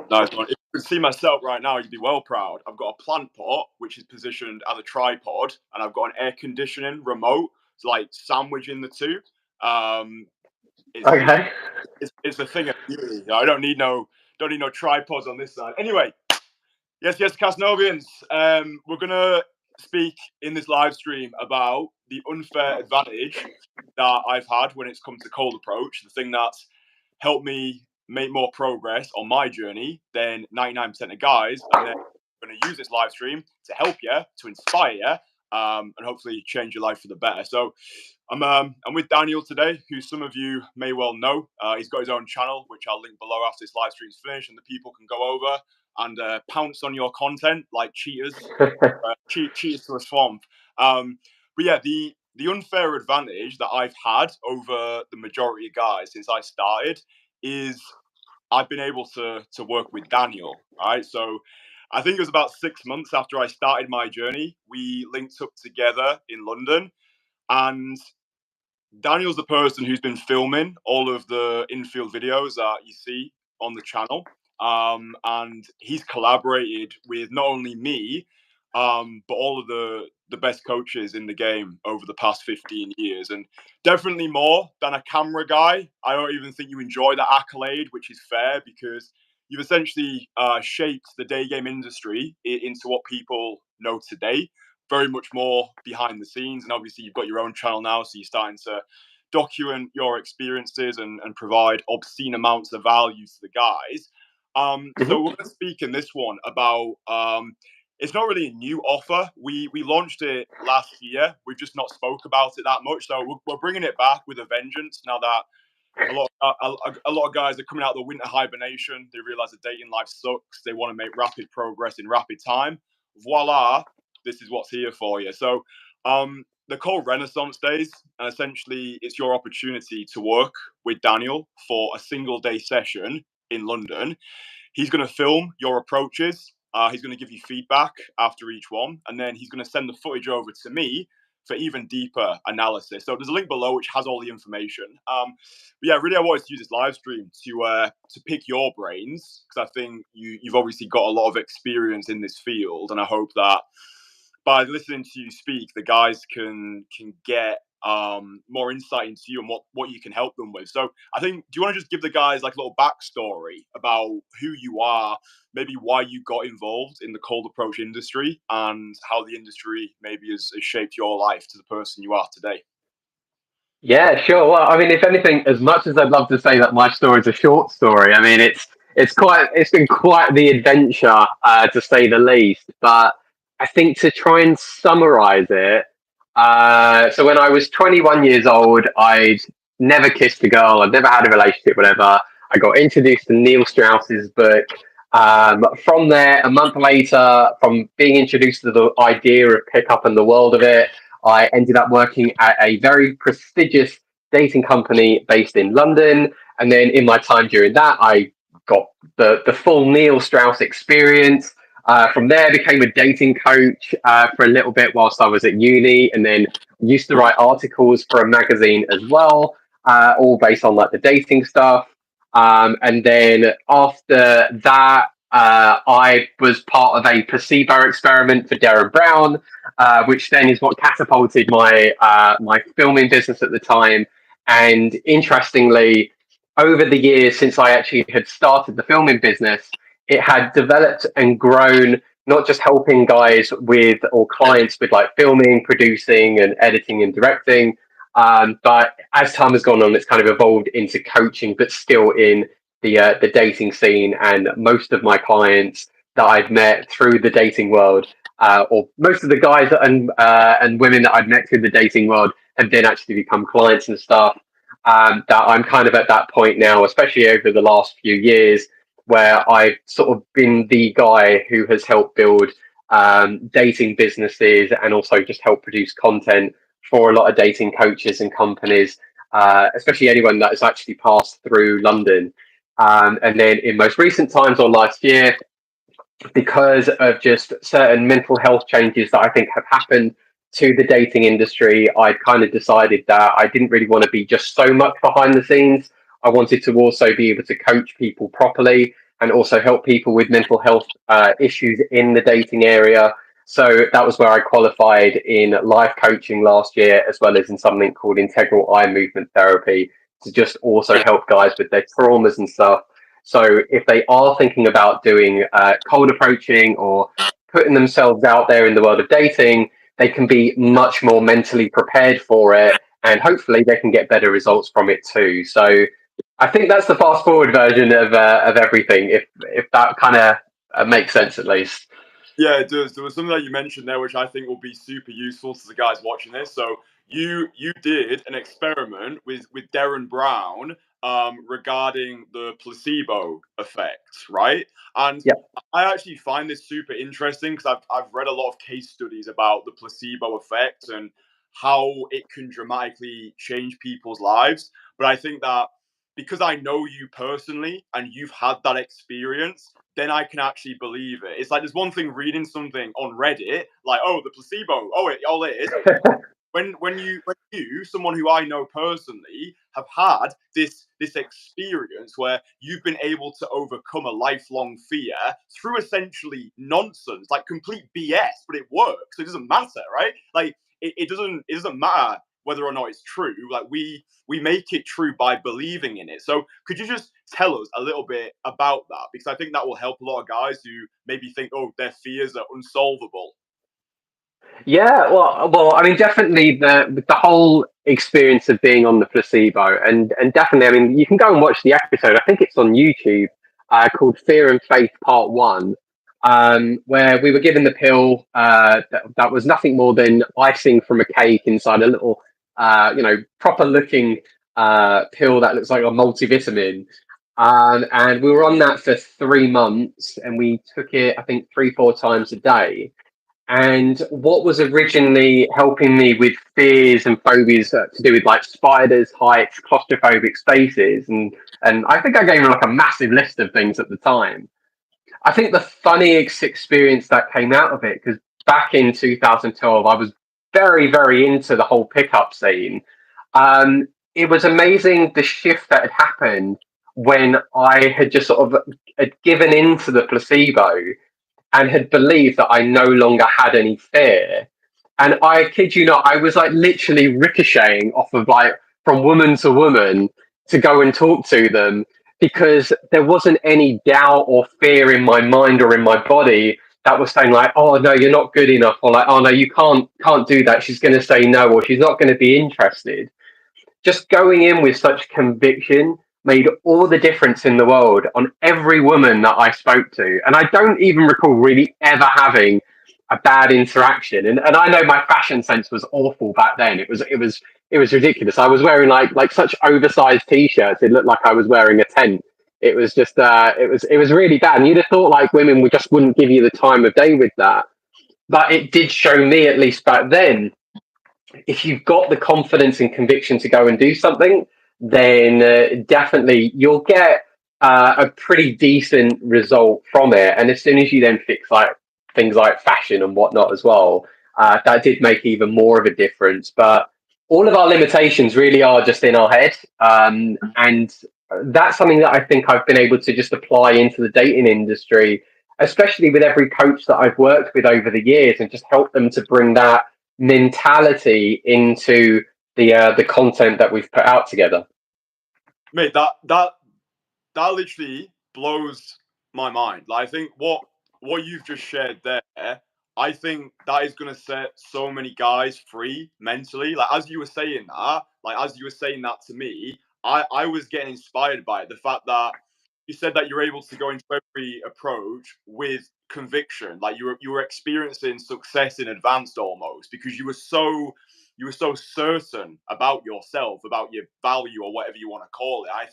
Nice one. If you could see myself right now, you'd be well proud. I've got a plant pot, which is positioned as a tripod, and I've got an air conditioning remote, it's like sandwiching the two. Um, it's, Okay. it's a thing of beauty. I don't need no tripods on this side. Anyway, yes, Casnovians. We're gonna speak in this live stream about the unfair advantage that I've had when it's come to cold approach. The thing that's helped me make more progress on my journey than 99% of guys. And then I'm going to use this live stream to help you, to inspire you, and hopefully change your life for the better. So I'm with Daniel today, who some of you may well know. He's got his own channel, which I'll link below after this live stream's finished, and the people can go over and pounce on your content like cheaters, cheaters to a swamp. But yeah, the unfair advantage that I've had over the majority of guys since I started is I've been able to work with Daniel, right? So I think it was about 6 months after I started my journey, we linked up together in London, and Daniel's the person who's been filming all of the infield videos that you see on the channel. And he's collaborated with not only me, but all of the best coaches in the game over the past 15 years. And definitely more than a camera guy. I don't even think you enjoy that accolade, which is fair because you've essentially shaped the day game industry into what people know today. Very much more behind the scenes. And obviously you've got your own channel now, so you're starting to document your experiences and provide obscene amounts of value to the guys. So we're going to speak in this one about it's not really a new offer. We launched it last year. We've just not spoke about it that much. So we're bringing it back with a vengeance now that a lot of guys are coming out of the winter hibernation. They realize that dating life sucks. They want to make rapid progress in rapid time. Voila, this is what's here for you. So they're called Renaissance Days, and essentially it's your opportunity to work with Daniel for a single day session in London. He's going to film your approaches. He's going to give you feedback after each one, and then he's going to send the footage over to me for even deeper analysis. So there's a link below which has all the information. But yeah, really, I wanted to use this live stream to pick your brains because I think you've obviously got a lot of experience in this field, and I hope that by listening to you speak, the guys can get more insight into you and what you can help them with. So I think, do you want to just give the guys like a little backstory about who you are, maybe why you got involved in the cold approach industry and how the industry maybe has shaped your life to the person you are today? Yeah, sure. Well, I mean, if anything, as much as I'd love to say that my story is a short story, I mean, it's been quite the adventure, to say the least. But I think to try and summarize it, so when I was 21 years old, I'd never kissed a girl, I'd never had a relationship, whatever. I got introduced to Neil Strauss's book. From there, a month later, from being introduced to the idea of pickup and the world of it, I ended up working at a very prestigious dating company based in London. And then in my time during that, I got the full Neil Strauss experience. From there, became a dating coach for a little bit whilst I was at uni, and then used to write articles for a magazine as well, all based on like the dating stuff. And then after that, I was part of a placebo experiment for Darren Brown, which then is what catapulted my filming business at the time. And interestingly, over the years since I actually had started the filming business, it had developed and grown, not just helping guys with or clients with like filming, producing, and editing and directing. But as time has gone on, it's kind of evolved into coaching, but still in the dating scene. And most of my clients that I've met through the dating world, or most of the guys and women that I've met through the dating world, have then actually become clients and stuff. That I'm kind of at that point now, especially over the last few years, where I've sort of been the guy who has helped build dating businesses and also just help produce content for a lot of dating coaches and companies, especially anyone that has actually passed through London. And then in most recent times or last year, because of just certain mental health changes that I think have happened to the dating industry, I'd kind of decided that I didn't really want to be just so much behind the scenes. I wanted to also be able to coach people properly. and also help people with mental health issues in the dating area. So that was where I qualified in life coaching last year, as well as in something called integral eye movement therapy, to just also help guys with their traumas and stuff. So if they are thinking about doing cold approaching or putting themselves out there in the world of dating, they can be much more mentally prepared for it, and hopefully they can get better results from it too. So I think that's the fast forward version of everything, if that kind of makes sense at least. Yeah, it does. There was something that you mentioned there, which I think will be super useful to the guys watching this. So you did an experiment with Darren Brown regarding the placebo effect, right? And Yeah. I actually find this super interesting because I've read a lot of case studies about the placebo effect and how it can dramatically change people's lives. But I think that because I know you personally and you've had that experience, then I can actually believe it. It's like there's one thing reading something on Reddit, like, oh, the placebo, oh, all it is. When you, someone who I know personally, have had this experience where you've been able to overcome a lifelong fear through essentially nonsense, like complete BS, but it works. It doesn't matter, right? Like it doesn't matter whether or not it's true. Like we make it true by believing in it. So could you just tell us a little bit about that? Because I think that will help a lot of guys who maybe think, oh, their fears are unsolvable. Yeah, well, I mean, definitely the whole experience of being on the placebo, and definitely, I mean, you can go and watch the episode. I think it's on YouTube, called "Fear and Faith Part One," where we were given the pill that was nothing more than icing from a cake inside a little, proper looking pill that looks like a multivitamin. And we were on that for 3 months, and we took it, I think, 3, 4 times a day. And what was originally helping me with fears and phobias to do with like spiders, heights, claustrophobic spaces, and I think I gave him like a massive list of things at the time. I think the funniest experience that came out of it, because back in 2012, I was very, very into the whole pickup scene. It was amazing the shift that had happened when I had just sort of had given into the placebo and had believed that I no longer had any fear. And I kid you not, I was like literally ricocheting off of like from woman to woman to go and talk to them, because there wasn't any doubt or fear in my mind or in my body that was saying like, oh no, you're not good enough, or like, oh no, you can't do that. She's going to say no, or she's not going to be interested. Just going in with such conviction made all the difference in the world on every woman that I spoke to. And I don't even recall really ever having a bad interaction. And I know my fashion sense was awful back then. It was ridiculous. I was wearing like such oversized t-shirts. It looked like I was wearing a tent. It was just it was really bad. And you'd have thought like women would just wouldn't give you the time of day with that. But it did show me, at least back then, if you've got the confidence and conviction to go and do something, then definitely you'll get a pretty decent result from it. And as soon as you then fix like things like fashion and whatnot as well, that did make even more of a difference. But all of our limitations really are just in our head, and that's something that I think I've been able to just apply into the dating industry, especially with every coach that I've worked with over the years, and just help them to bring that mentality into the content that we've put out together. Mate, that literally blows my mind. Like I think what you've just shared there, I think that is gonna set so many guys free mentally. Like as you were saying that to me, I was getting inspired by it. The fact that you said that you're able to go into every approach with conviction, like you were experiencing success in advance almost because you were so certain about yourself, about your value or whatever you want to call it. I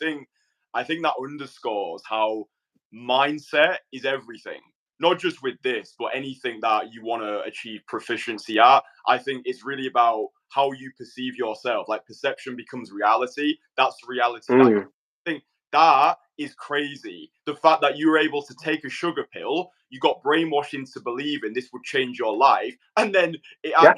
think that underscores how mindset is everything. Not just with this, but anything that you want to achieve proficiency at. I think it's really about how you perceive yourself. Like perception becomes reality. That's the reality that you think. That is crazy. The fact that you were able to take a sugar pill, you got brainwashed into believing this would change your life, and then it Yeah.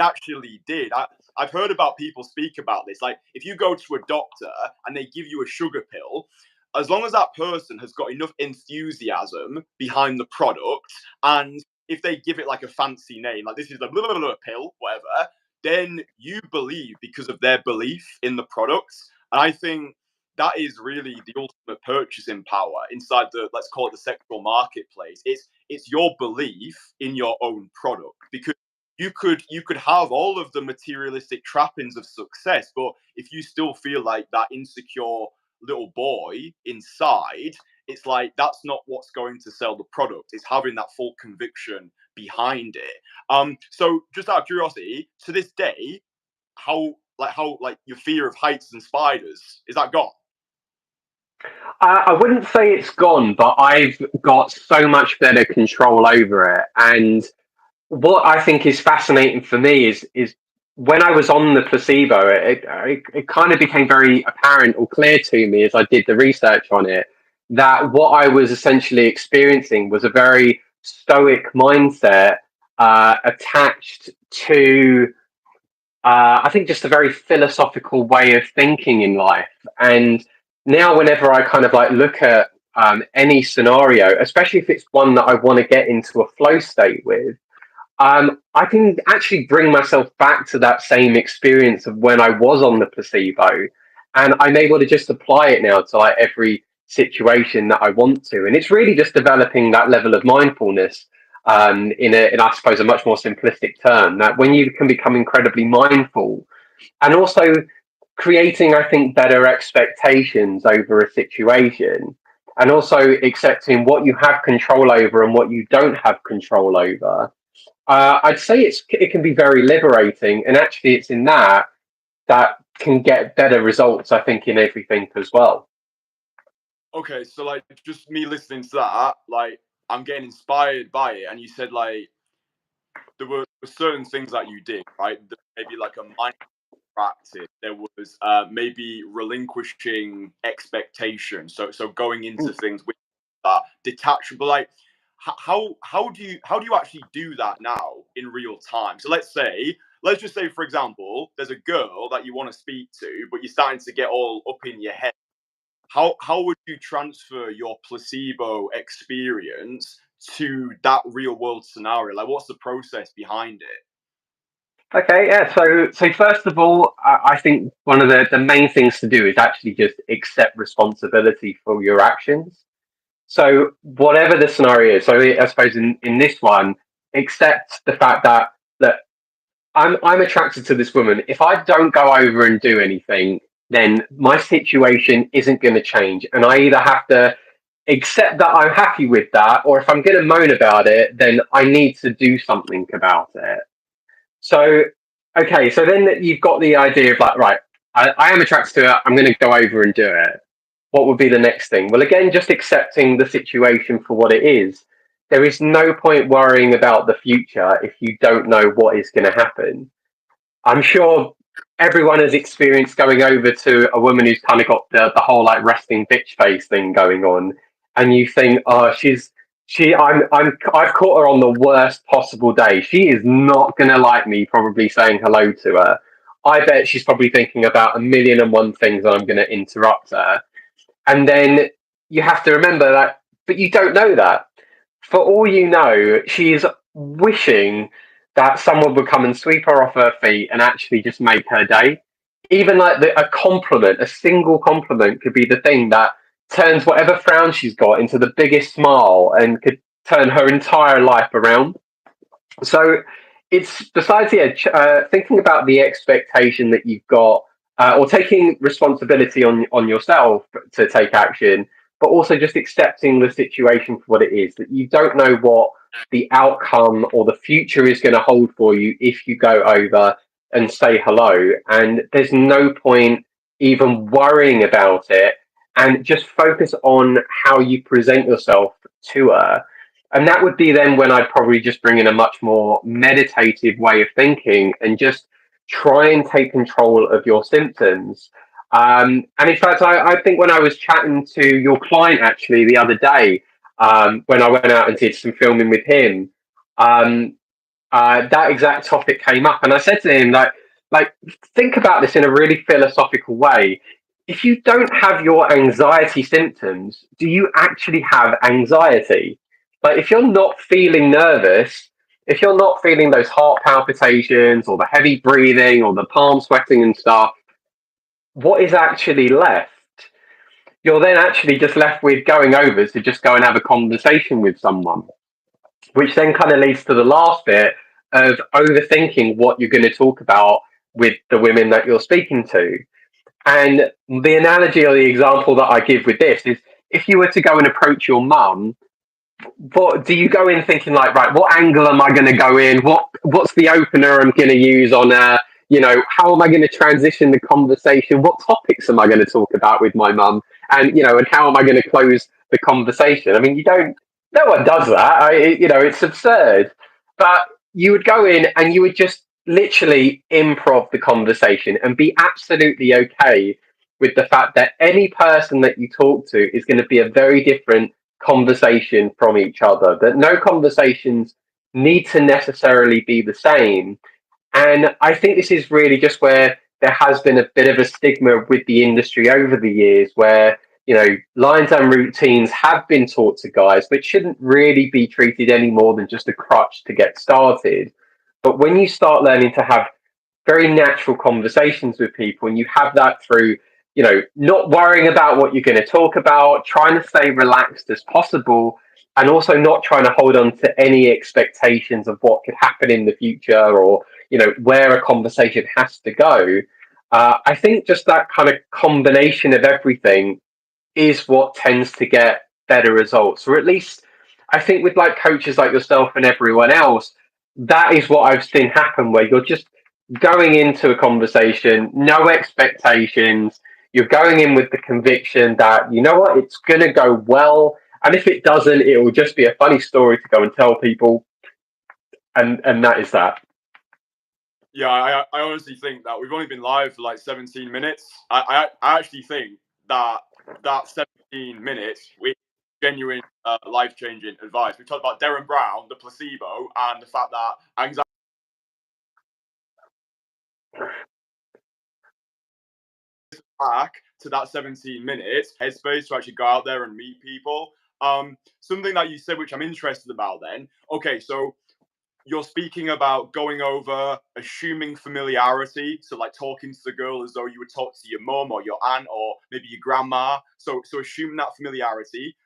actually did. I've heard about people speak about this. Like if you go to a doctor and they give you a sugar pill, as long as that person has got enough enthusiasm behind the product, and if they give it like a fancy name, like this is the blah, blah, blah pill, whatever, then you believe because of their belief in the product. And I think that is really the ultimate purchasing power inside the, let's call it, the sexual marketplace. It's your belief in your own product, because you could have all of the materialistic trappings of success, but if you still feel like that insecure little boy inside, it's like that's not what's going to sell the product. It's having that full conviction behind it. So just out of curiosity, to this day, how your fear of heights and spiders, is that gone? I wouldn't say it's gone, but I've got so much better control over it. And what I think is fascinating for me is when I was on the placebo, it kind of became very apparent or clear to me as I did the research on it that what I was essentially experiencing was a very stoic mindset attached to I think just a very philosophical way of thinking in life. And now, whenever I kind of like look at any scenario, especially if it's one that I want to get into a flow state with, I can actually bring myself back to that same experience of when I was on the placebo, and I'm able to just apply it now to like every situation that I want to. And it's really just developing that level of mindfulness in I suppose, a much more simplistic term, that when you can become incredibly mindful and also creating, I think, better expectations over a situation, and also accepting what you have control over and what you don't have control over. I'd say it can be very liberating, and actually, it's in that can get better results, I think, in everything as well. Okay, so like just me listening to that, like I'm getting inspired by it. And you said like there were certain things that you did, right? Maybe like a mind practice. There was maybe relinquishing expectations. So going into things with that detachable. Like how do you actually do that now in real time? So let's just say, for example, there's a girl that you want to speak to, but you're starting to get all up in your head. How would you transfer your placebo experience to that real world scenario? Like, what's the process behind it? Okay, yeah. So first of all, I think one of the main things to do is actually just accept responsibility for your actions. So whatever the scenario is, so I suppose in this one, accept the fact that I'm attracted to this woman. If I don't go over and do anything, then my situation isn't going to change, and I either have to accept that I'm happy with that, or if I'm going to moan about it, then I need to do something about it. So, okay, so then you've got the idea of like, right, I am attracted to it. I'm going to go over and do it. What would be the next thing? Well, again, just accepting the situation for what it is. There is no point worrying about the future if you don't know what is going to happen. I'm sure everyone has experienced going over to a woman who's kind of got the whole like resting bitch face thing going on, and you think, oh, I've caught her on the worst possible day. She is not gonna like me probably saying hello to her. I bet she's probably thinking about a million and one things that I'm gonna interrupt her. And then you have to remember that, but you don't know that. For all you know, she's wishing that someone would come and sweep her off her feet and actually just make her day. Even like a compliment, a single compliment could be the thing that turns whatever frown she's got into the biggest smile and could turn her entire life around. So it's besides, yeah, thinking about the expectation that you've got, or taking responsibility on yourself to take action, but also just accepting the situation for what it is. That you don't know what the outcome or the future is going to hold for you if you go over and say hello, and there's no point even worrying about it, and just focus on how you present yourself to her. And that would be then when I'd probably just bring in a much more meditative way of thinking and just try and take control of your symptoms. And in fact, I think when I was chatting to your client actually the other day, when I went out and did some filming with him, um, that exact topic came up, and I said to him, like, think about this in a really philosophical way. if you don't have your anxiety symptoms, do you actually have anxiety? Like, if you're not feeling nervous, if you're not feeling those heart palpitations or the heavy breathing or the palm sweating and stuff, what is actually left? You're then actually just left with going over to just go and have a conversation with someone, which then kind of leads to the last bit of overthinking what you're going to talk about with the women that you're speaking to. And the analogy or the example that I give with this is, if you were to go and approach your mum, what do you go in thinking like, right, what angle am I going to go in? What's the opener I'm going to use on how am I going to transition the conversation? What topics am I going to talk about with my mum? And how am I going to close the conversation? I mean, you don't, no one does that. It's absurd. But you would go in and you would just literally improv the conversation and be absolutely okay with the fact that any person that you talk to is going to be a very different conversation from each other, that no conversations need to necessarily be the same. And I think this is really just where there has been a bit of a stigma with the industry over the years, where lines and routines have been taught to guys but shouldn't really be treated any more than just a crutch to get started. But when you start learning to have very natural conversations with people, and you have that through not worrying about what you're going to talk about, trying to stay relaxed as possible, and also not trying to hold on to any expectations of what could happen in the future, or where a conversation has to go. I think just that kind of combination of everything is what tends to get better results, or at least I think with like coaches like yourself and everyone else, that is what I've seen happen, where you're just going into a conversation, no expectations. You're going in with the conviction that, you know what, it's going to go well. And if it doesn't, it will just be a funny story to go and tell people. And that is that. Yeah, I honestly think that we've only been live for like 17 minutes. I actually think that 17 minutes with genuine life-changing advice. We talked about Darren Brown, the placebo, and the fact that anxiety back to that 17 minutes headspace to actually go out there and meet people. Something that you said, which I'm interested about then. Okay, so you're speaking about going over, assuming familiarity, so like talking to the girl as though you would talk to your mum or your aunt or maybe your grandma. So assuming that familiarity.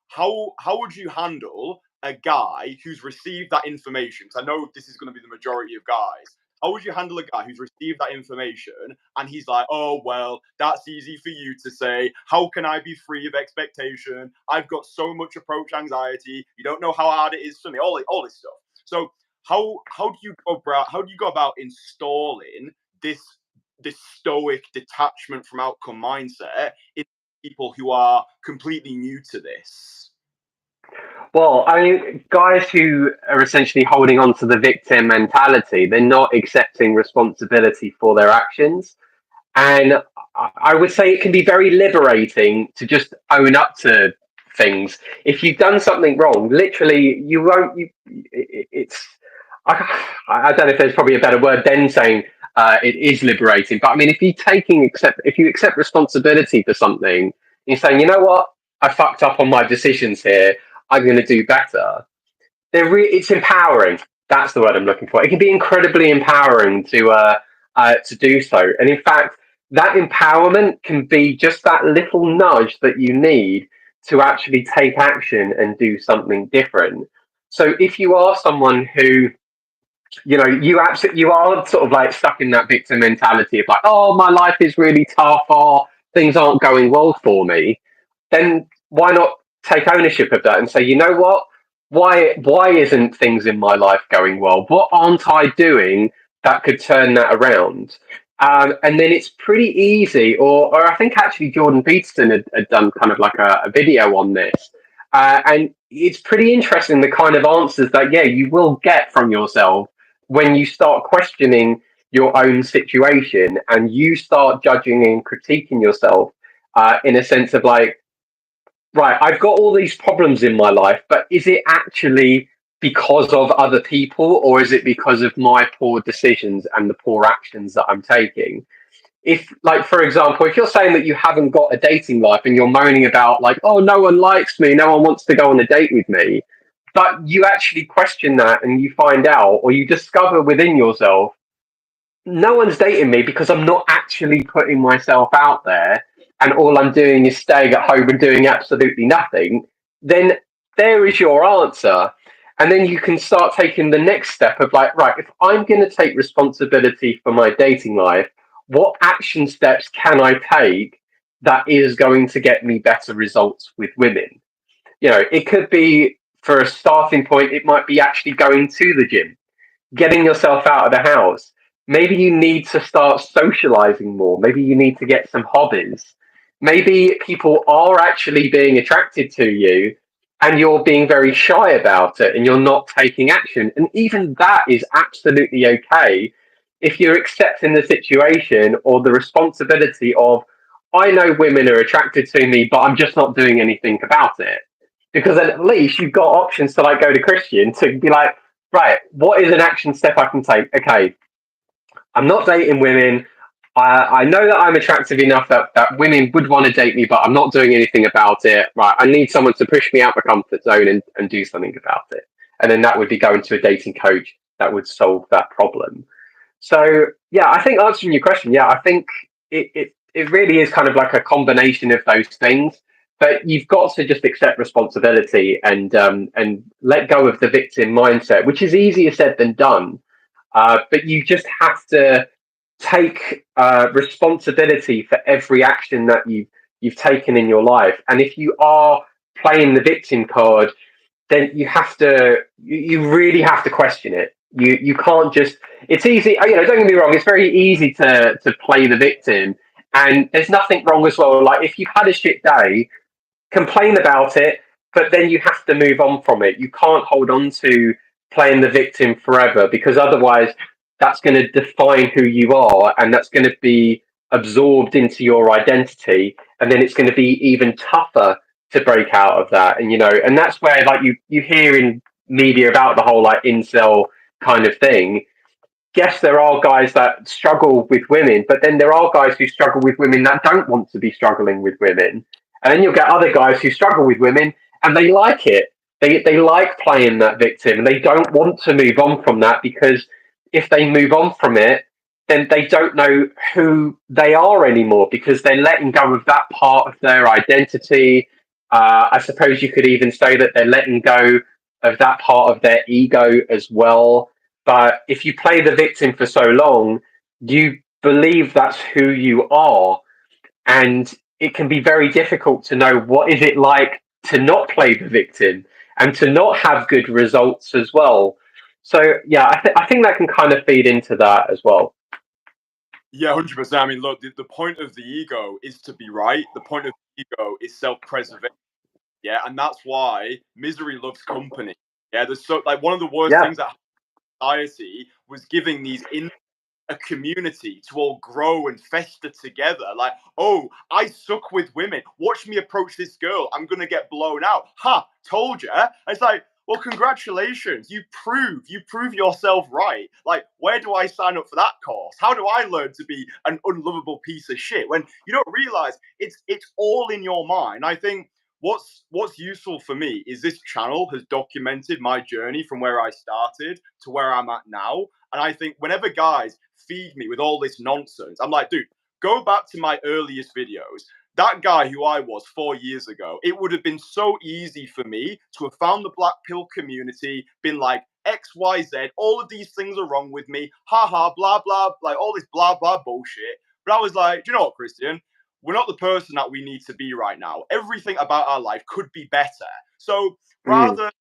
How would you handle a guy who's received that information? Because I know this is going to be the majority of guys. How would you handle a guy who's received that information and he's like, oh, well, that's easy for you to say. How can I be free of expectation? I've got so much approach anxiety. You don't know how hard it is for me. All this stuff. So how do you go about installing this stoic detachment from outcome mindset in people who are completely new to this? Well, I mean, guys who are essentially holding on to the victim mentality, they're not accepting responsibility for their actions. And I would say it can be very liberating to just own up to things. If you've done something wrong, literally, you won't. It's. I don't know if there's probably a better word than saying it is liberating. But I mean, if you accept responsibility for something, you're saying, you know what, I fucked up on my decisions here. I'm going to do better. It's empowering. That's the word I'm looking for. It can be incredibly empowering to do so. And in fact, that empowerment can be just that little nudge that you need to actually take action and do something different. So if you are someone who, you are sort of like stuck in that victim mentality of like, oh, my life is really tough, or things aren't going well for me, then why not take ownership of that and say, you know what? Why isn't things in my life going well? What aren't I doing that could turn that around? And then it's pretty easy, or I think actually Jordan Peterson had done kind of like a video on this. And it's pretty interesting the kind of answers that, yeah, you will get from yourself when you start questioning your own situation and you start judging and critiquing yourself in a sense of like, right, I've got all these problems in my life, but is it actually because of other people, or is it because of my poor decisions and the poor actions that I'm taking? if, like, for example, if you're saying that you haven't got a dating life and you're moaning about, like, oh, no one likes me, no one wants to go on a date with me, but you actually question that and you find out, or you discover within yourself, no one's dating me because I'm not actually putting myself out there, and all I'm doing is staying at home and doing absolutely nothing, then there is your answer. And then you can start taking the next step of, like, right, if I'm going to take responsibility for my dating life, what action steps can I take that is going to get me better results with women? It could be, for a starting point, it might be actually going to the gym, getting yourself out of the house. Maybe you need to start socializing more. Maybe you need to get some hobbies. Maybe people are actually being attracted to you and you're being very shy about it and you're not taking action. And even that is absolutely okay if you're accepting the situation or the responsibility of, I know women are attracted to me, but I'm just not doing anything about it. Because then at least you've got options to, like, go to Kristian to be like, right, what is an action step I can take? Okay, I'm not dating women. I know that I'm attractive enough that women would want to date me, but I'm not doing anything about it. Right, I need someone to push me out my comfort zone and do something about it. And then that would be going to a dating coach that would solve that problem. So, yeah, I think answering your question, yeah, I think it really is kind of like a combination of those things. But you've got to just accept responsibility and let go of the victim mindset, which is easier said than done. But you just have to take responsibility for every action that you've taken in your life. And if you are playing the victim card, then you really have to question it. You can't just, it's easy, don't get me wrong, it's very easy to play the victim, and there's nothing wrong as well. Like, if you've had a shit day, complain about it, but then you have to move on from it. You can't hold on to playing the victim forever, because otherwise that's going to define who you are, and that's going to be absorbed into your identity, and then it's going to be even tougher to break out of that. And that's where, like, you hear in media about the whole, like, incel kind of thing. Yes, there are guys that struggle with women, but then there are guys who struggle with women that don't want to be struggling with women. And then you'll get other guys who struggle with women and they like it. They like playing that victim and they don't want to move on from that, because if they move on from it, then they don't know who they are anymore, because they're letting go of that part of their identity. I suppose you could even say that they're letting go of that part of their ego as well. But if you play the victim for so long, you believe that's who you are, and it can be very difficult to know what is it like to not play the victim and to not have good results as well. So yeah, I think that can kind of feed into that as well. Yeah, 100%. I mean, look, the point of the ego is to be right. The point of the ego is self-preservation. Yeah, and that's why misery loves company. Yeah, there's so, like, one of the worst Yeah. things that society was giving these in a community to all grow and fester together. Like, oh, I suck with women. Watch me approach this girl. I'm gonna get blown out. Ha! Told you. And it's like, well, congratulations. You prove yourself right. Like, where do I sign up for that course? How do I learn to be an unlovable piece of shit when you don't realize it's all in your mind? I think what's useful for me is this channel has documented my journey from where I started to where I'm at now. And I think whenever guys feed me with all this nonsense, I'm like, dude, go back to my earliest videos. That guy who I was 4 years ago, it would have been so easy for me to have found the black pill community, been like, XYZ, all of these things are wrong with me, haha, blah, blah, like all this blah, blah bullshit. But I was like, do you know what, Kristian? We're not the person that we need to be right now. Everything about our life could be better. So rather than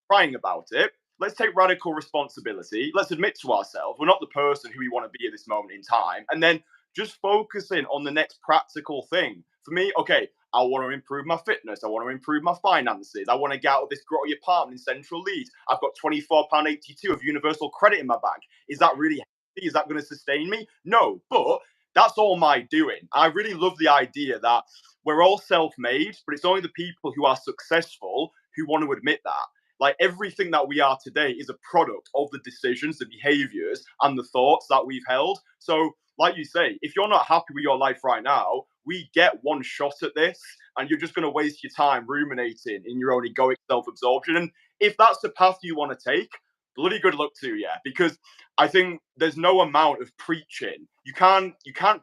crying about it, let's take radical responsibility. Let's admit to ourselves we're not the person who we want to be at this moment in time. And then just focusing on the next practical thing. For me, okay, I want to improve my fitness. I want to improve my finances. I want to get out of this grotty apartment in central Leeds. I've got £24.82 of universal credit in my bank. Is that really healthy? Is that going to sustain me? No, but that's all my doing. I really love the idea that we're all self-made, but it's only the people who are successful who want to admit that. Like, everything that we are today is a product of the decisions, the behaviors, and the thoughts that we've held. So like you say, if you're not happy with your life right now, we get one shot at this, and you're just going to waste your time ruminating in your own egoic self-absorption. And if that's the path you want to take, bloody good luck to you, because I think there's no amount of preaching. You can't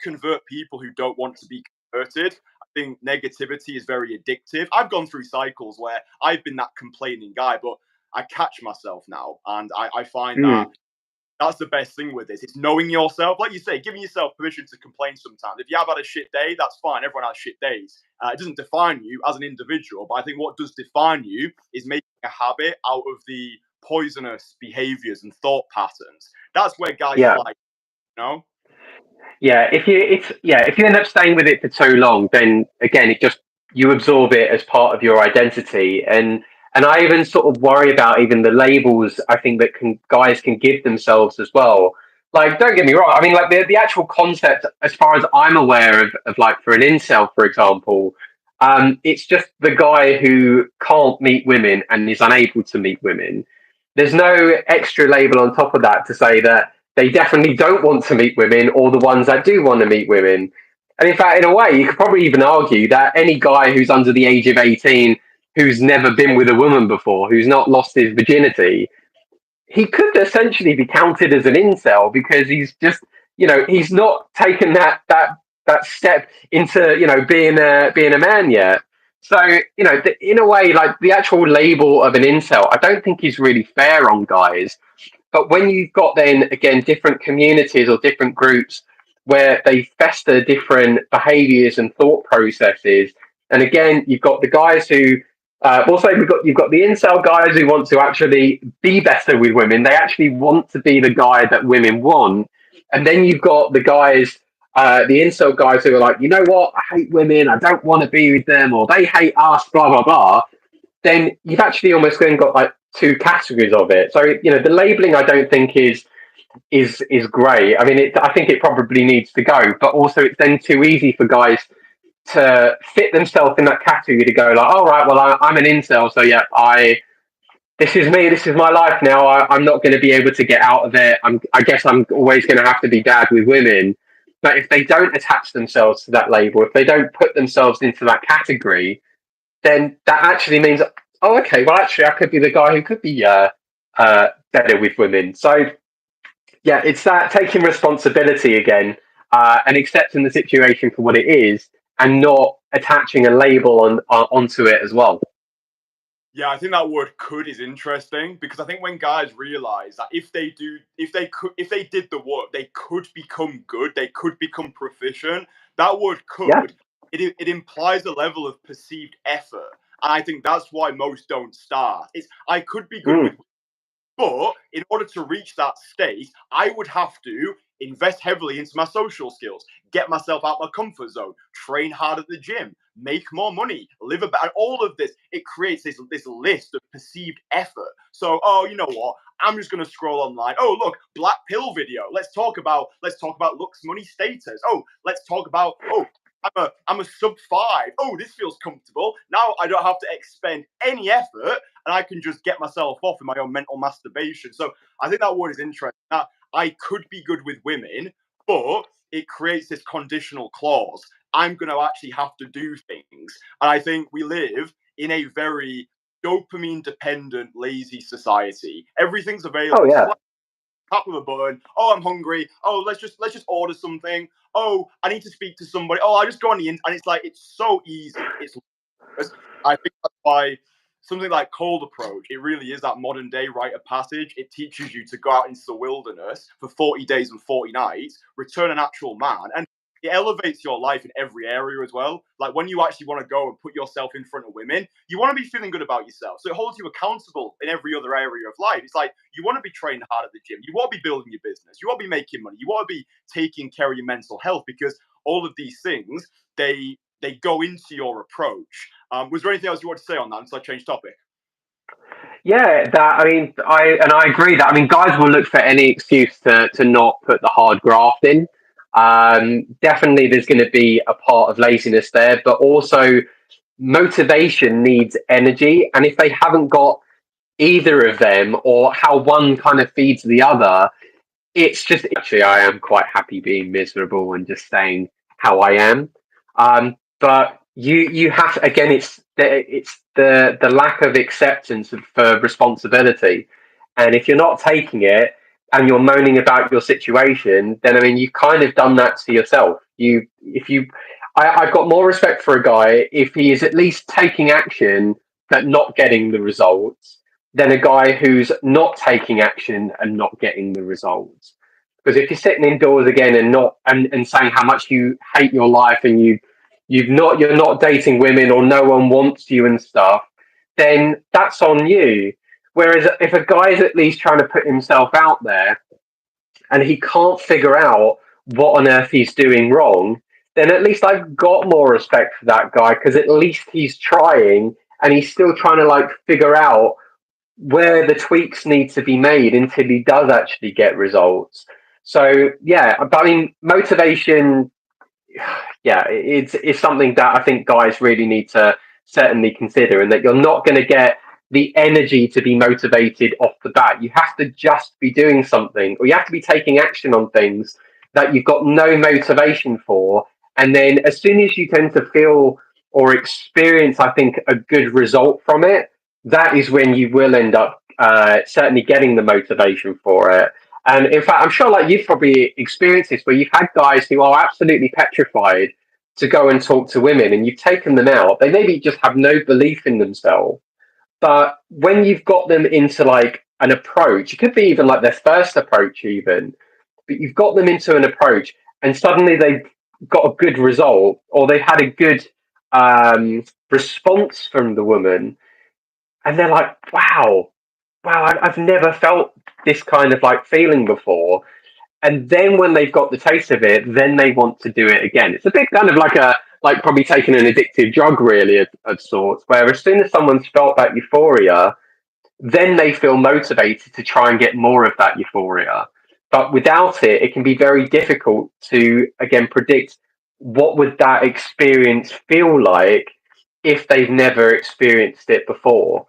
convert people who don't want to be converted. I think negativity is very addictive. I've gone through cycles where I've been that complaining guy, but I catch myself now, and I find that that's the best thing with this. It's knowing yourself. Like you say, giving yourself permission to complain sometimes. If you have had a shit day, that's fine. Everyone has shit days. It doesn't define you as an individual, but I think what does define you is making a habit out of the poisonous behaviors and thought patterns. That's where guys fly, you know? Yeah, if you end up staying with it for too long, then again, it just you absorb it as part of your identity, and I even sort of worry about even the labels I think that guys can give themselves as well. Like, don't get me wrong, I mean, like the actual concept, as far as I'm aware of like for an incel, for example, it's just the guy who can't meet women and is unable to meet women. There's no extra label on top of that to say that they definitely don't want to meet women or the ones that do want to meet women. And in fact, in a way, you could probably even argue that any guy who's under the age of 18, who's never been with a woman before, who's not lost his virginity, he could essentially be counted as an incel because he's just, he's not taken that step into, being a man yet. So, in a way, like the actual label of an incel, I don't think is really fair on guys. But when you've got then again different communities or different groups where they fester different behaviours and thought processes, and again you've got the guys who also you've got the incel guys who want to actually be better with women. They actually want to be the guy that women want, and then you've got the guys. The incel guys who are like, you know what, I hate women, I don't want to be with them, or they hate us, blah blah blah. Then you've actually almost then got like two categories of it. So the labeling I don't think is great. I mean, I think it probably needs to go, but also it's then too easy for guys to fit themselves in that category to go like, all right, well I'm an incel, so yeah, this is me, this is my life now. I'm not going to be able to get out of it. I guess I'm always going to have to be bad with women. But if they don't attach themselves to that label, if they don't put themselves into that category, then that actually means, oh, okay, well, actually, I could be the guy who could be better with women. So, yeah, it's that taking responsibility again and accepting the situation for what it is and not attaching a label onto it as well. Yeah, I think that word "could" is interesting because I think when guys realize that if they did the work, they could become good, they could become proficient. That word "could" it implies a level of perceived effort, and I think that's why most don't start. I could be good with, but in order to reach that state, I would have to invest heavily into my social skills, get myself out of my comfort zone, train hard at the gym, make more money, live a better. All of this, it creates this list of perceived effort. So, oh, you know what? I'm just going to scroll online. Oh, look, black pill video. Let's talk about looks, money, status. Oh, let's talk about I'm a sub 5. Oh, this feels comfortable. Now I don't have to expend any effort, and I can just get myself off in my own mental masturbation. So I think that word is interesting. That I could be good with women, but it creates this conditional clause. I'm going to actually have to do things, and I think we live in a very dopamine dependent, lazy society. Everything's available. Oh yeah. Tap of a button. Oh, I'm hungry. Oh, let's just order something. Oh, I need to speak to somebody. Oh, I just go on the internet, and it's like it's so easy. I think that's why something like Cold Approach, it really is that modern day rite of passage. It teaches you to go out into the wilderness for 40 days and 40 nights, return an actual man, and it elevates your life in every area as well. Like when you actually want to go and put yourself in front of women, you want to be feeling good about yourself. So it holds you accountable in every other area of life. It's like you want to be training hard at the gym. You want to be building your business. You want to be making money. You want to be taking care of your mental health because all of these things, they go into your approach. Was there anything else you want to say on that until I change topic? Yeah, I agree that, I mean, guys will look for any excuse to not put the hard graft in. Definitely there's going to be a part of laziness there, but also motivation needs energy. And if they haven't got either of them or how one kind of feeds the other, it's just actually I am quite happy being miserable and just saying how I am. But you have to, again, it's the lack of acceptance for responsibility, and if you're not taking it and you're moaning about your situation, then I mean you kind of done that to yourself. I've got more respect for a guy if he is at least taking action but not getting the results than a guy who's not taking action and not getting the results. Because if you're sitting indoors again and not and saying how much you hate your life and you're not dating women or no one wants you and stuff, then that's on you. Whereas if a guy's at least trying to put himself out there and he can't figure out what on earth he's doing wrong, then at least I've got more respect for that guy because at least he's trying and he's still trying to like figure out where the tweaks need to be made until he does actually get results. So yeah, but I mean, motivation, yeah, it's something that I think guys really need to certainly consider, and that you're not going to get the energy to be motivated off the bat. You have to just be doing something, or you have to be taking action on things that you've got no motivation for, and then as soon as you tend to feel or experience, I think, a good result from it, that is when you will end up certainly getting the motivation for it. And in fact, I'm sure like you've probably experienced this where you've had guys who are absolutely petrified to go and talk to women and you've taken them out. They maybe just have no belief in themselves. But when you've got them into like an approach, it could be even like their first approach even, but you've got them into an approach and suddenly they've got a good result or they've had a good response from the woman and they're like, wow, I've never felt this kind of like feeling before. And then when they've got the taste of it, then they want to do it again. It's a bit kind of like probably taking an addictive drug, really, of sorts. Where as soon as someone's felt that euphoria, then they feel motivated to try and get more of that euphoria. But without it, it can be very difficult to again predict what would that experience feel like if they've never experienced it before.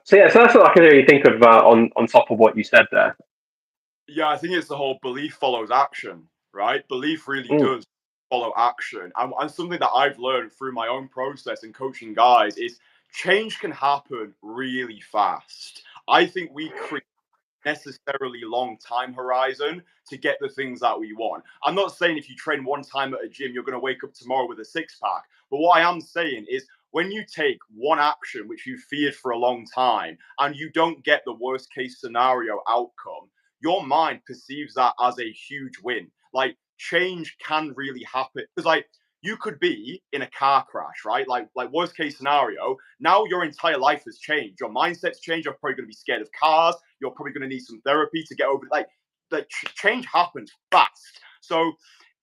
So yeah, so that's what I can really think of on top of what you said there. Yeah, I think it's the whole belief follows action, right? Belief really Mm, does follow action. And something that I've learned through my own process in coaching guys is change can happen really fast. I think we create necessarily long time horizon to get the things that we want. I'm not saying if you train one time at a gym, you're going to wake up tomorrow with a six pack. But what I am saying is when you take one action which you feared for a long time and you don't get the worst case scenario outcome, your mind perceives that as a huge win. Like change can really happen because like you could be in a car crash, right? Like worst case scenario. Now your entire life has changed. Your mindset's changed. You're probably going to be scared of cars. You're probably going to need some therapy to get over it. Like change happens fast. So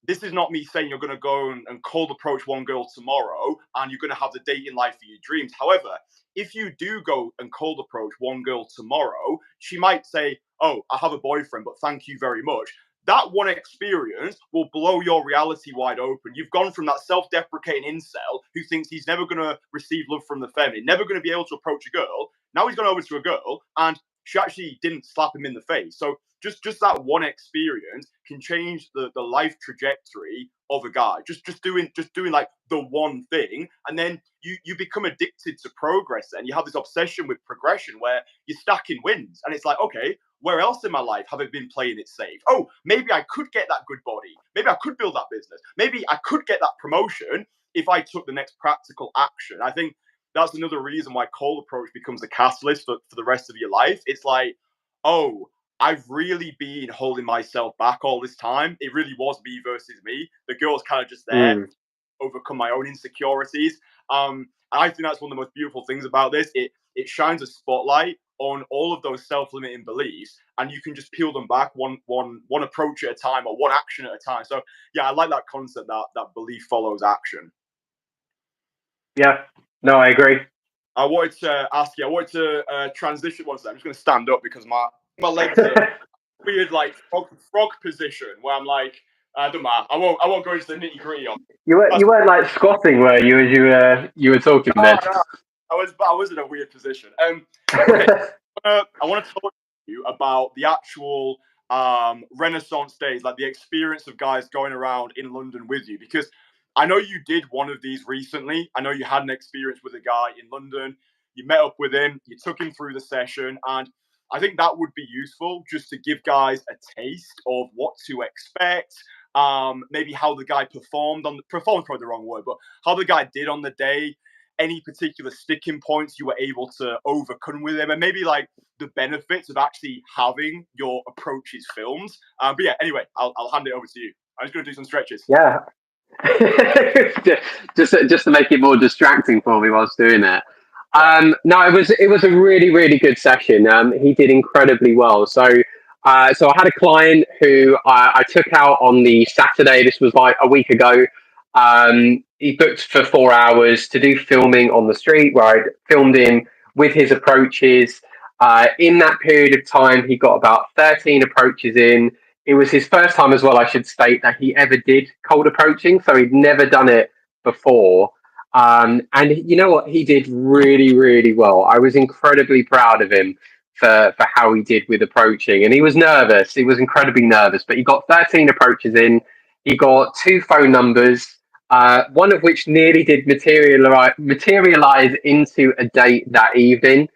this is not me saying you're going to go and cold approach one girl tomorrow and you're going to have the dating life of your dreams. However, if you do go and cold approach one girl tomorrow, she might say, "Oh, I have a boyfriend, but thank you very much." That one experience will blow your reality wide open. You've gone from that self-deprecating incel who thinks he's never going to receive love from the feminine, never going to be able to approach a girl. Now he's gone over to a girl and she actually didn't slap him in the face. So just that one experience can change the life trajectory of a guy. Just doing like the one thing, and then you become addicted to progress. And you have this obsession with progression where you're stacking wins, and it's like, okay, where else in my life have I been playing it safe? Oh, maybe I could get that good body. Maybe I could build that business. Maybe I could get that promotion if I took the next practical action. I think that's another reason why cold approach becomes a catalyst for the rest of your life. It's like, oh, I've really been holding myself back all this time. It really was me versus me. The girl's kind of just there mm. to overcome my own insecurities. I think that's one of the most beautiful things about this. It shines a spotlight on all of those self-limiting beliefs, and you can just peel them back one approach at a time or one action at a time. So yeah, I like that concept that belief follows action. Yeah, no, I agree. I wanted to ask you. I wanted to transition one second. I'm just going to stand up because my legs are weird, like frog position where I'm like, I don't matter. I won't go into the nitty gritty of. You weren't like squatting, were you? As you were talking No, then. no, I was in a weird position. Okay, I want to talk to you about the actual Renaissance days, like the experience of guys going around in London with you? Because I know you did one of these recently. I know you had an experience with a guy in London. You met up with him, you took him through the session, and I think that would be useful just to give guys a taste of what to expect. Maybe how the guy performed probably the wrong word, but how the guy did on the day, any particular sticking points you were able to overcome with him, and maybe like the benefits of actually having your approaches filmed. But yeah, anyway, I'll hand it over to you. I'm just going to do some stretches. Yeah. just to make it more distracting for me whilst doing it. No, it was a really good session. He did incredibly well. So I had a client who I took out on the Saturday. This was like a week ago. He booked for 4 hours to do filming on the street, where I filmed him with his approaches. In that period of time, he got about 13 approaches in. It was his first time as well, I should state, that he ever did cold approaching. So he'd never done it before. And you know what? He did really well. I was incredibly proud of him for how he did with approaching. And he was nervous. He was incredibly nervous, but he got 13 approaches in. He got 2 phone numbers, one of which nearly did materialize into a date that evening,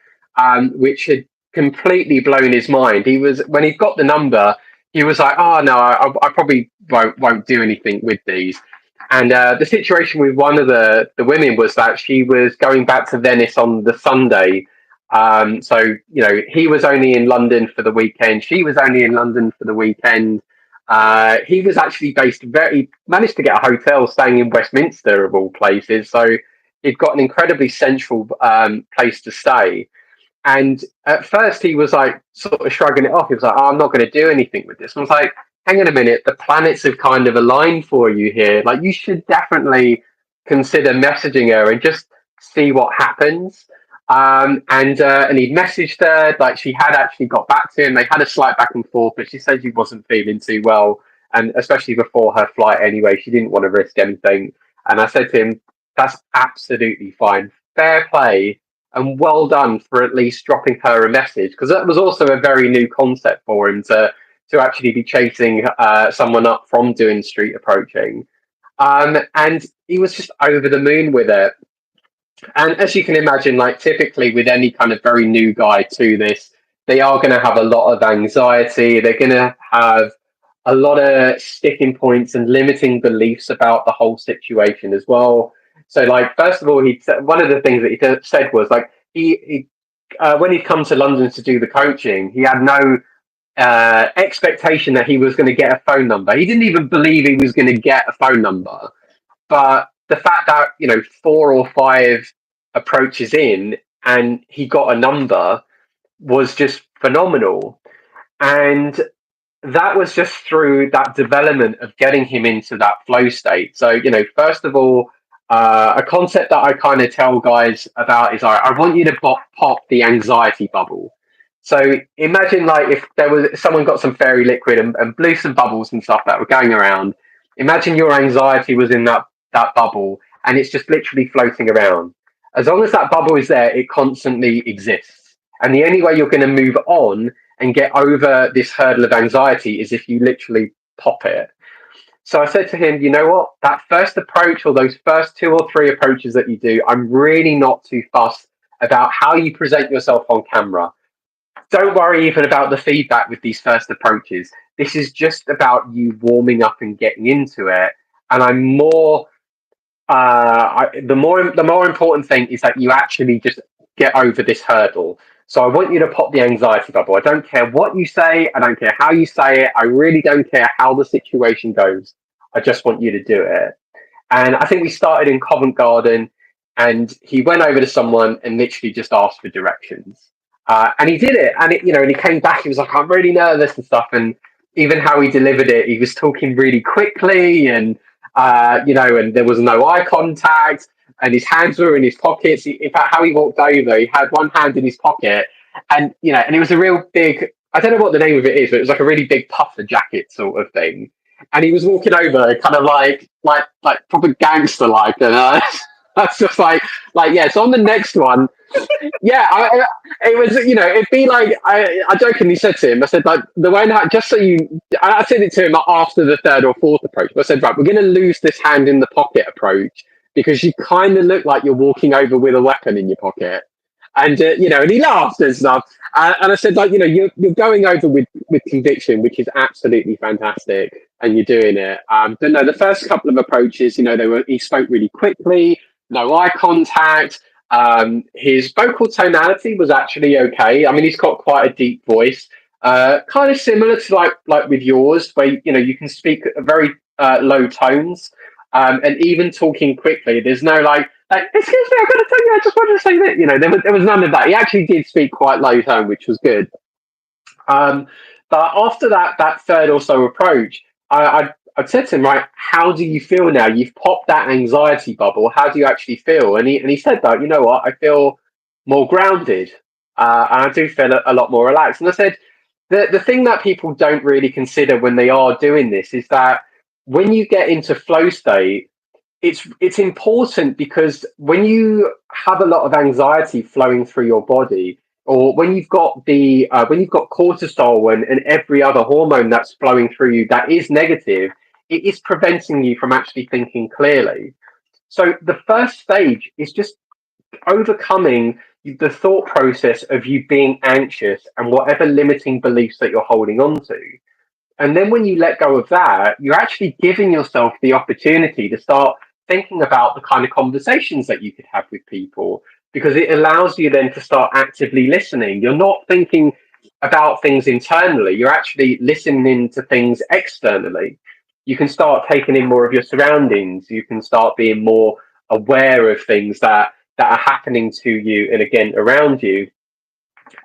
which had completely blown his mind. When he got the number, he was like, "Oh no, I probably won't do anything with these." And the situation with one of the women was that she was going back to Venice on the Sunday. So you know, he was only in London for the weekend. She was only in London for the weekend. He was actually managed to get a hotel staying in Westminster of all places. So he'd got an incredibly central place to stay. And at first he was like sort of shrugging it off. He was like, "Oh, I'm not going to do anything with this." And I was like, "Hang on a minute, the planets have kind of aligned for you here. Like, you should definitely consider messaging her and just see what happens." And he messaged her, like she had actually got back to him. They had a slight back and forth, but she said she wasn't feeling too well. And especially before her flight anyway, she didn't want to risk anything. And I said to him, "That's absolutely fine. Fair play. And well done for at least dropping her a message," because that was also a very new concept for him to actually be chasing someone up from doing street approaching. And he was just over the moon with it. And as you can imagine, like typically with any kind of very new guy to this, they are going to have a lot of anxiety. They're going to have a lot of sticking points and limiting beliefs about the whole situation as well. So, like, first of all, one of the things that he said was like he when he'd come to London to do the coaching, he had no expectation that he was going to get a phone number. He didn't even believe he was going to get a phone number. But the fact that, you know, 4 or 5 approaches in and he got a number was just phenomenal. And that was just through that development of getting him into that flow state. So, you know, first of all, a concept that I kind of tell guys about is I want you to pop the anxiety bubble. So imagine like if someone got some fairy liquid and blew some bubbles and stuff that were going around. Imagine your anxiety was in that bubble and it's just literally floating around. As long as that bubble is there, it constantly exists. And the only way you're going to move on and get over this hurdle of anxiety is if you literally pop it. So I said to him, "You know what? That first approach, or those first 2 or 3 approaches that you do, I'm really not too fussed about how you present yourself on camera. Don't worry even about the feedback with these first approaches. This is just about you warming up and getting into it. And I'm more, the more important thing is that you actually just get over this hurdle. So I want you to pop the anxiety bubble. I don't care what you say. I don't care how you say it. I really don't care how the situation goes. I just want you to do it." And I think we started in Covent Garden, and he went over to someone and literally just asked for directions. And he did it, and and he came back. He was like, "I'm really nervous" and stuff. And even how he delivered it, he was talking really quickly, and and there was no eye contact, and his hands were in his pockets. In fact, how he walked over, he had one hand in his pocket, and and it was a real big. I don't know what the name of it is, but it was like a really big puffer jacket sort of thing. And he was walking over, kind of like proper gangster like, and That's just yeah. So on the next one, yeah, it was, it'd be like, I jokingly said to him, I said, like, the way that, just so I said it to him after the third or fourth approach, but I said, right, we're going to lose this hand in the pocket approach because you kind of look like you're walking over with a weapon in your pocket. And, and he laughed and stuff. And I said, like, you're going over with conviction, which is absolutely fantastic. And you're doing it. But no, the first couple of approaches, he spoke really quickly, no eye contact. His vocal tonality was actually okay. I mean, he's got quite a deep voice, kind of similar to like with yours, where you can speak at very low tones, and even talking quickly. There's no like excuse me, I've got to tell you, I just wanted to say that. There was none of that. He actually did speak quite low tone, which was good. But after that third or so approach, I said to him, right, how do you feel now? You've popped that anxiety bubble. How do you actually feel? And he said that, you know what, I feel more grounded, and I do feel a lot more relaxed. And I said, the thing that people don't really consider when they are doing this is that when you get into flow state, it's important, because when you have a lot of anxiety flowing through your body, or when you've got cortisol and every other hormone that's flowing through you that is negative, it is preventing you from actually thinking clearly. So the first stage is just overcoming the thought process of you being anxious and whatever limiting beliefs that you're holding on to. And then when you let go of that, you're actually giving yourself the opportunity to start thinking about the kind of conversations that you could have with people, because it allows you then to start actively listening. You're not thinking about things internally, you're actually listening to things externally. You can start taking in more of your surroundings. You can start being more aware of things that are happening to you and again around you.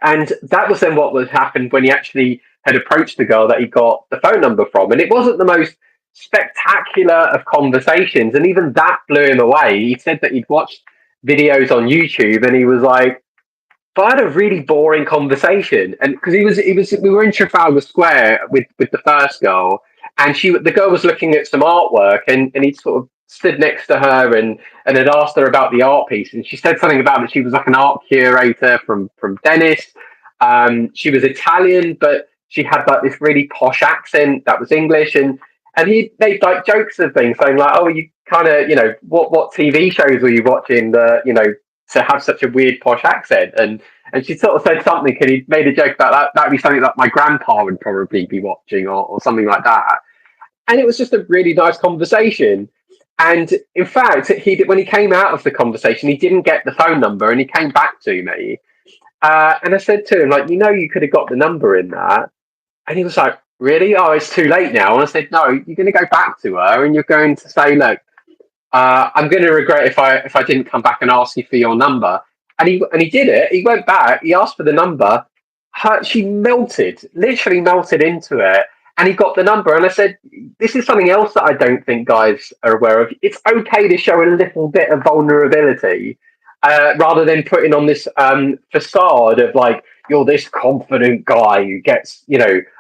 And that was then what was happened when he actually had approached the girl that he got the phone number from. And it wasn't the most spectacular of conversations. And even that blew him away. He said that he'd watched videos on YouTube and he was like, but I had a really boring conversation. And because we were in Trafalgar Square with the first girl, and the girl was looking at some artwork, and he sort of stood next to her and had asked her about the art piece, and she said something about that she was like an art curator from Venice. She was Italian, but she had like this really posh accent that was English, and he made like jokes of things, saying like, "Oh, you kind of, what TV shows were you watching? To have such a weird posh accent." And she sort of said something, and he made a joke about that. That'd be something that my grandpa would probably be watching, or something like that. And it was just a really nice conversation. And in fact, when he came out of the conversation, he didn't get the phone number, and he came back to me. And I said to him, like, you could have got the number in that. And he was like, really? Oh, it's too late now. And I said, no, you're going to go back to her and you're going to say, look, I'm going to regret if I didn't come back and ask you for your number. And he did it. He went back. He asked for the number. She literally melted into it. And he got the number. And I said, this is something else that I don't think guys are aware of. It's okay to show a little bit of vulnerability, rather than putting on this facade of like, you're this confident guy who gets,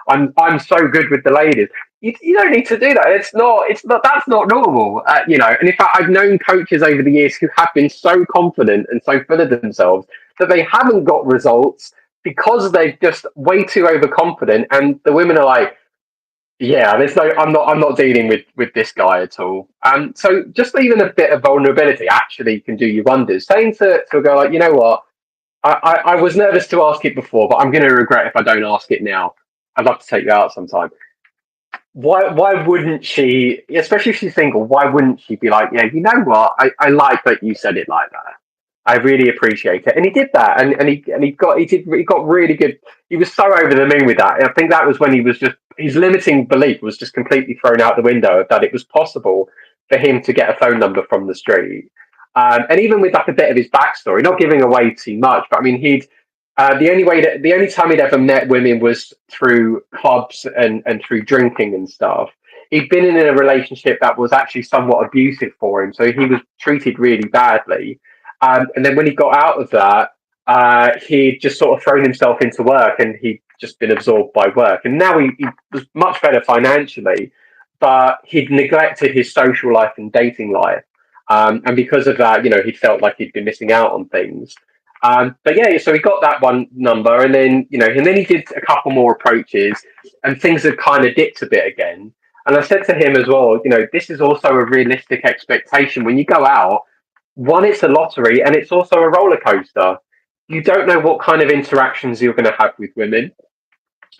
I'm so good with the ladies. You don't need to do that. It's not, that's not normal, And in fact, I've known coaches over the years who have been so confident and so full of themselves that they haven't got results because they're just way too overconfident. And the women are like, yeah, I'm not dealing with this guy at all. So just even a bit of vulnerability actually can do you wonders. Saying to a girl like, you know what, I was nervous to ask it before, but I'm going to regret if I don't ask it now. I'd love to take you out sometime. Why wouldn't she, especially if she's single, why wouldn't she be like, yeah, you know what, I like that you said it like that. I really appreciate it. And he did that, and he got really good. He was so over the moon with that. I think that was when his limiting belief was just completely thrown out the window, that it was possible for him to get a phone number from the street. And even with like a bit of his backstory, not giving away too much, but I mean, the only time he'd ever met women was through clubs and through drinking and stuff. He'd been in a relationship that was actually somewhat abusive for him, so he was treated really badly. And then when he got out of that, he'd just sort of thrown himself into work, and he'd just been absorbed by work. And now he was much better financially, but he'd neglected his social life and dating life. And because of that, he felt like he'd been missing out on things. But yeah, so he got that one number, and then he did a couple more approaches, and things had kind of dipped a bit again. And I said to him as well, this is also a realistic expectation when you go out. One, it's a lottery, and it's also a roller coaster. You don't know what kind of interactions you're going to have with women.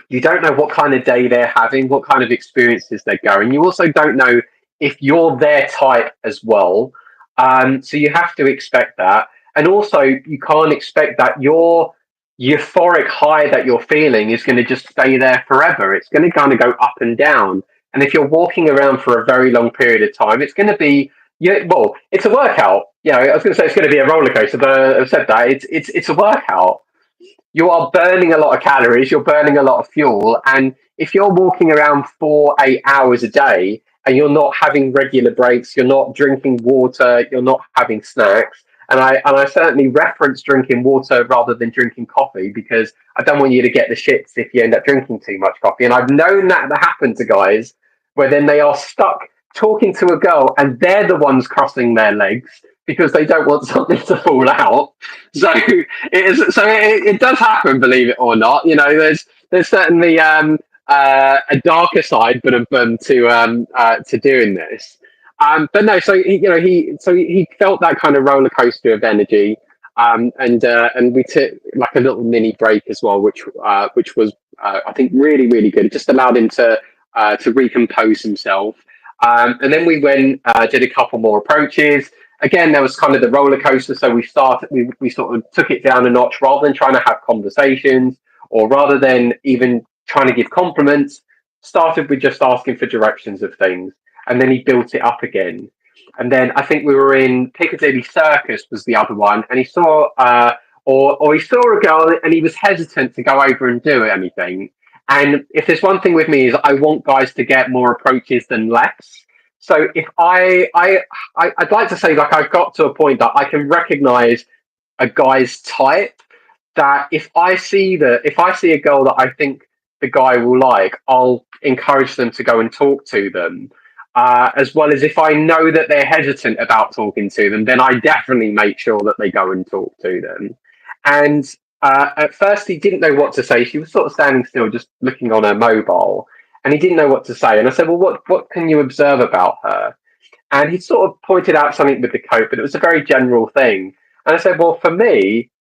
You don't know what kind of day they're having, what kind of experiences they're going. You also don't know if you're their type as well. So you have to expect that. And also, you can't expect that your euphoric high that you're feeling is going to just stay there forever. It's going to kind of go up and down. And if you're walking around for a very long period of time, it's going to be, well, it's a workout. I was going to say it's going to be a roller coaster, but I've said that it's a workout. You are burning a lot of calories, you're burning a lot of fuel. And if you're walking around 8 hours a day and you're not having regular breaks, you're not drinking water, you're not having snacks. And I certainly reference drinking water rather than drinking coffee, because I don't want you to get the shits if you end up drinking too much coffee. And I've known that happen to guys where then they are stuck talking to a girl and they're the ones crossing their legs because they don't want something to fall out. So it does happen, believe it or not. There's certainly a darker side, but to doing this. But no, so he felt that kind of roller coaster of energy, and we took like a little mini break as well, which was I think really, really good. It just allowed him to recompose himself, and then we went did a couple more approaches. Again, there was kind of the roller coaster. So we sort of took it down a notch, rather than trying to have conversations or rather than even trying to give compliments. Started with just asking for directions of things, and then he built it up again. And then I think we were in Piccadilly Circus was the other one, and he saw or he saw a girl and he was hesitant to go over and do anything. And if there's one thing with me is I want guys to get more approaches than less. So if I'd like to say, like, I've got to a point that I can recognize a guy's type. That if I see a girl that I think the guy will like, I'll encourage them to go and talk to them. As well as if I know that they're hesitant about talking to them, then I definitely make sure that they go and talk to them. And at first, he didn't know what to say. She was sort of standing still, just looking on her mobile. And he didn't know what to say. And I said, well, what can you observe about her? And he sort of pointed out something with the coat, but it was a very general thing. And I said, well, for me,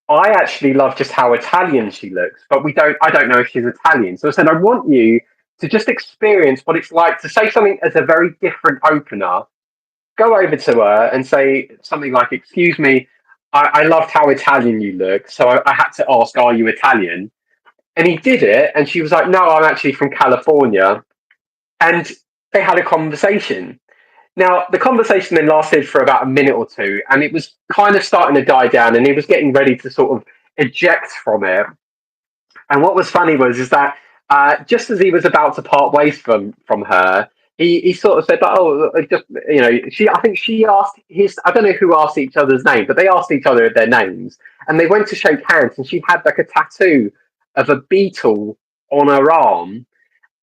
I actually love just how Italian she looks, but I don't know if she's Italian. So I said, I want you to just experience what it's like to say something as a very different opener. Go over to her and say something like, excuse me, I loved how Italian you look. So I had to ask, are you Italian? And he did it, and she was like, no, I'm actually from California. And they had a conversation. Now, the conversation then lasted for about a minute or two, and it was kind of starting to die down, and he was getting ready to sort of eject from it. And what was funny is that just as he was about to part ways from her, he sort of said, oh, just, I think she asked I don't know who asked each other's name, but they asked each other their names, and they went to shake hands, and she had like a tattoo of a beetle on her arm,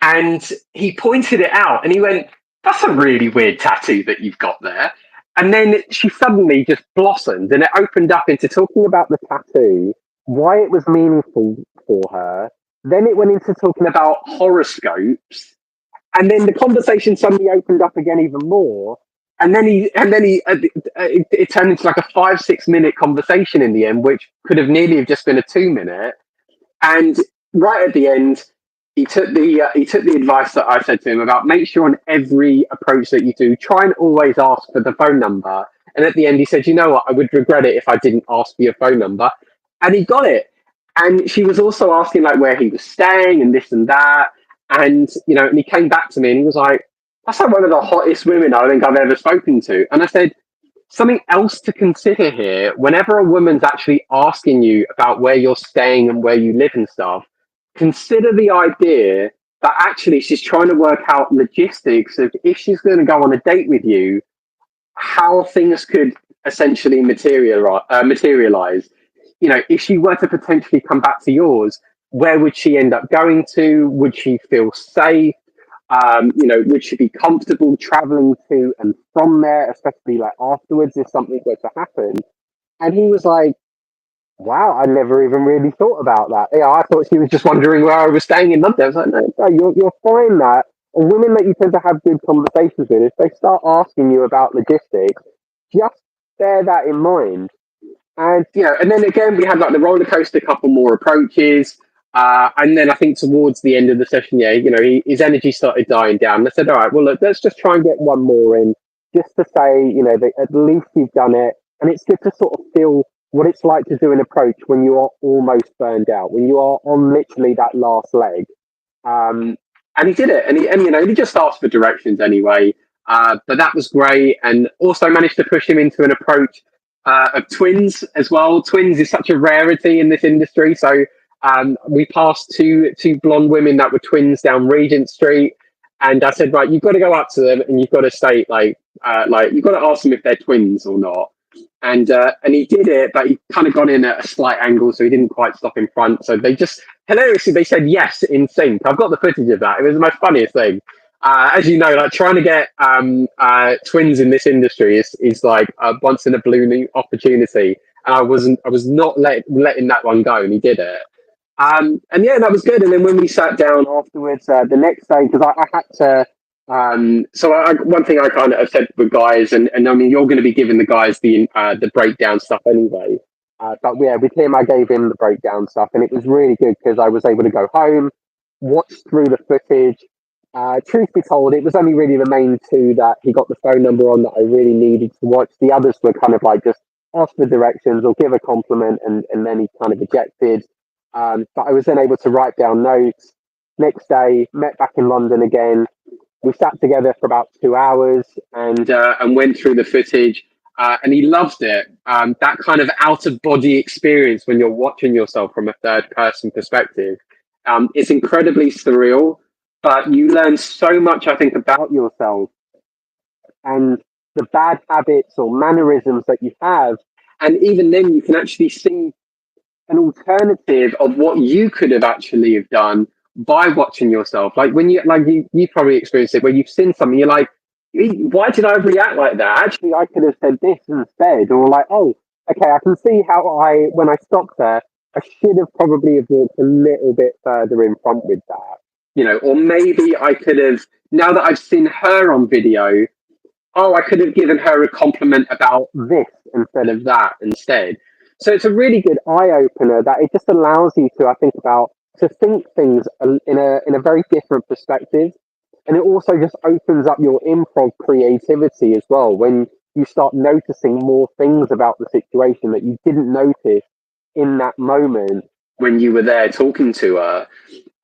and he pointed it out, and he went, that's a really weird tattoo that you've got there. And then she suddenly just blossomed, and it opened up into talking about the tattoo, why it was meaningful for her. Then it went into talking about horoscopes, and then the conversation suddenly opened up again even more. And then it turned into like a 5-6 minute conversation in the end, which could have nearly have just been a 2 minute. And right at the end, he took the advice that I said to him about make sure on every approach that you do, try and always ask for the phone number. And at the end, he said, you know what, I would regret it if I didn't ask for your phone number. And he got it. And she was also asking like where he was staying and this and that. And, and he came back to me and he was like, that's like one of the hottest women I think I've ever spoken to. And I said, something else to consider here, whenever a woman's actually asking you about where you're staying and where you live and stuff, consider the idea that actually she's trying to work out logistics of if she's going to go on a date with you, how things could essentially materialize. If she were to potentially come back to yours, where would she end up going to? Would she feel safe? would she be comfortable traveling to and from there, especially like afterwards if something were to happen? And he was like, wow, I never even really thought about that. Yeah, I thought she was just wondering where I was staying in London. I was like, no, you're fine that. And women that you tend to have good conversations with, if they start asking you about logistics, just bear that in mind. And and then again, we had like the roller coaster, couple more approaches, and then I think towards the end of the session, his energy started dying down. And I said, all right, well, look, let's just try and get one more in, just to say, that at least you've done it, and it's good to sort of feel what it's like to do an approach when you are almost burned out, when you are on literally that last leg. Um, and he did it, and he just asked for directions anyway. But that was great, and also managed to push him into an approach of twins as well. Twins is such a rarity in this industry, so we passed two blonde women that were twins down Regent Street, and I said, right, you've got to go up to them and you've got to state like you've got to ask them if they're twins or not. And he did it, but he kind of got in at a slight angle, so he didn't quite stop in front. So they just hilariously they said yes in sync. I've got the footage of that. It was the most funniest thing. As you know, like trying to get twins in this industry is like a once in a blue moon opportunity, and I was not letting that one go, and he did it. And yeah, that was good. And then when we sat down afterwards, the next day, because I had to. One thing I kind of have said with guys, and I mean, you're going to be giving the guys the breakdown stuff anyway. But yeah, with him, I gave him the breakdown stuff, and it was really good because I was able to go home, watch through the footage. Truth be told, it was only really the main two that he got the phone number on that I really needed to watch. The others were kind of like just ask for directions or give a compliment, and then he kind of ejected. But I was then able to write down notes. Next day, met back in London again. We sat together for about 2 hours and went through the footage. And he loved it. That kind of out of body experience when you're watching yourself from a third person perspective, it's incredibly surreal. But you learn so much, I think, about yourself and the bad habits or mannerisms that you have. And even then, you can actually see an alternative of what you could have actually have done by watching yourself. Like when you probably experienced it where you've seen something, you're like, why did I react like that? Actually, I could have said this instead, or like, oh, okay, I can see how when I stopped there, I should have probably have walked a little bit further in front with that, or maybe I could have, now that I've seen her on video, oh, I could have given her a compliment about this instead of that instead. So it's a really good eye opener that it just allows you to, I think, to think things in a very different perspective, and it also just opens up your improv creativity as well when you start noticing more things about the situation that you didn't notice in that moment when you were there talking to her.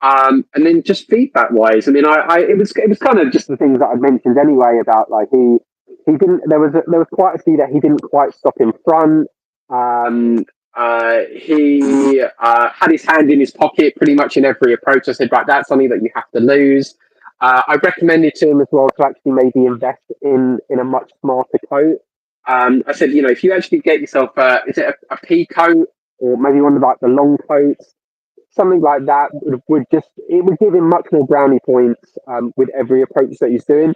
And then just feedback wise, I mean, it was kind of just the things that I mentioned anyway about like he didn't there was quite a few that he didn't quite stop in front. He had his hand in his pocket pretty much in every approach. I said, right, that's something that you have to lose. I recommended to him as well to actually maybe invest in a much smarter coat. I said, if you actually get yourself, is it a pea coat or maybe one of like the long coats, something like that would give him much more brownie points with every approach that he's doing.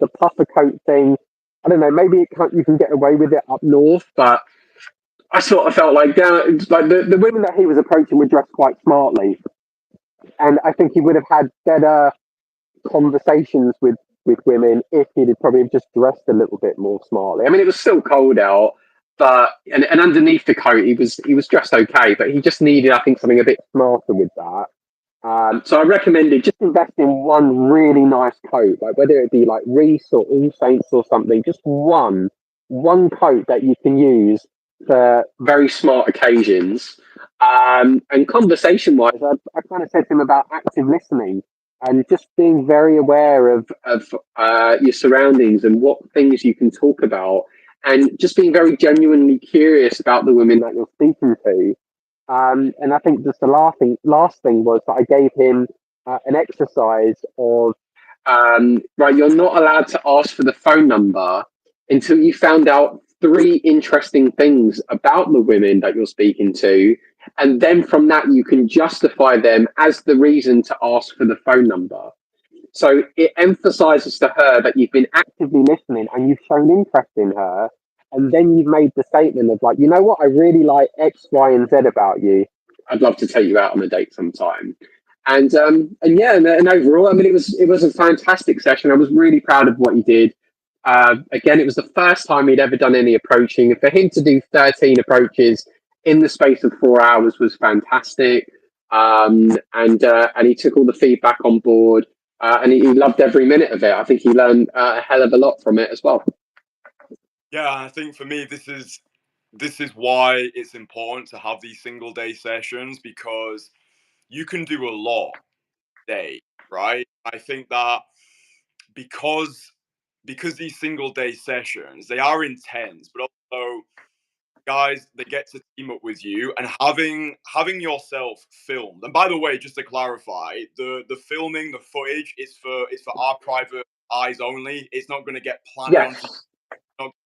The puffer coat thing, I don't know, maybe you can get away with it up north, but I sort of felt like the women that he was approaching were dressed quite smartly, and I think he would have had better conversations with women if he'd probably just dressed a little bit more smartly. I mean, it was still cold out, but and underneath the coat he was dressed okay, but he just needed, I think, something a bit smarter with that. So I recommended just invest in one really nice coat, like whether it be like Reese or All Saints or something, just one coat that you can use for very smart occasions. And conversation wise, I kind of said to him about active listening and just being very aware of your surroundings and what things you can talk about, and just being very genuinely curious about the women that you're speaking to. And I think just the last thing was that I gave him an exercise of, right, you're not allowed to ask for the phone number until you found out 3 interesting things about the women that you're speaking to. And then from that, you can justify them as the reason to ask for the phone number. So it emphasizes to her that you've been actively listening and you've shown interest in her. And then you've made the statement of like, you know what, I really like X, Y, and Z about you. I'd love to take you out on a date sometime. And yeah, and overall, I mean, it was a fantastic session. I was really proud of what he did. Again, it was the first time he'd ever done any approaching. And for him to do 13 approaches in the space of 4 hours was fantastic. And he took all the feedback on board, and he loved every minute of it. I think he learned a hell of a lot from it as well. Yeah, I think for me, this is why it's important to have these single day sessions, because you can do a lot day, right? I think that because these single day sessions, they are intense, but also guys, they get to team up with you, and having yourself filmed. And by the way, just to clarify, the filming, the footage is for our private eyes only. It's not going to get planted onto. Yes.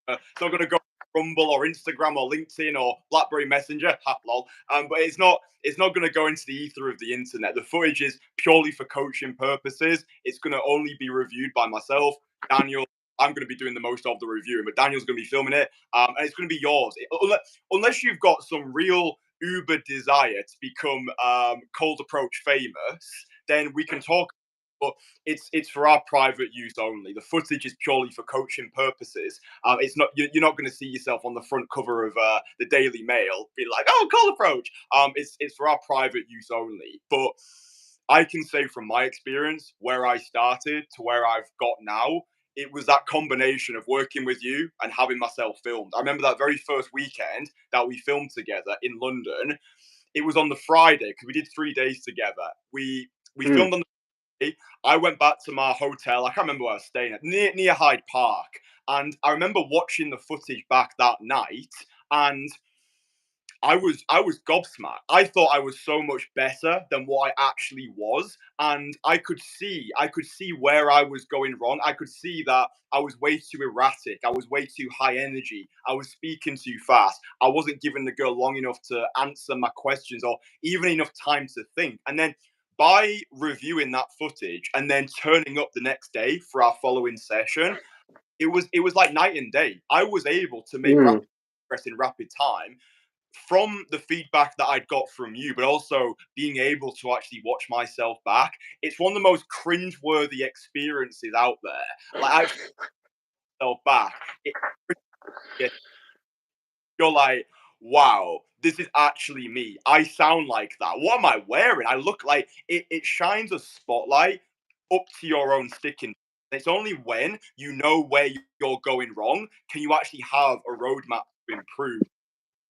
It's not going to go Rumble or Instagram or LinkedIn or BlackBerry Messenger. Ha, lol. But it's not going to go into the ether of the internet. The footage is purely for coaching purposes. It's going to only be reviewed by myself, Daniel. I'm going to be doing the most of the reviewing, but Daniel's going to be filming it, and it's going to be yours. Unless you've got some real uber desire to become cold approach famous, then we can talk. But it's for our private use only. The footage is purely for coaching purposes. It's not you're not going to see yourself on the front cover of the Daily Mail, be like, "Oh, cold approach." It's for our private use only. But I can say from my experience, where I started to where I've got now, it was that combination of working with you and having myself filmed. I remember that very first weekend that we filmed together in London. It was on the Friday because we did 3 days together. We filmed on the I went back to my hotel. I can't remember where I was staying at, near Hyde Park. And I remember watching the footage back that night, and I was gobsmacked. I thought I was so much better than what I actually was, and I could see where I was going wrong. I could see that I was way too erratic. I was way too high energy. I was speaking too fast. I wasn't giving the girl long enough to answer my questions or even enough time to think. And then by reviewing that footage and then turning up the next day for our following session, it was like night and day. I was able to make Mm. rapid progress in rapid time from the feedback that I'd got from you, but also being able to actually watch myself back. It's one of the most cringe-worthy experiences out there. Like actually myself back, you're like, wow, this is actually me. I sound like that. What am I wearing? I look like it shines a spotlight up to your own sticking. It's only when you know where you're going wrong can you actually have a roadmap to improve.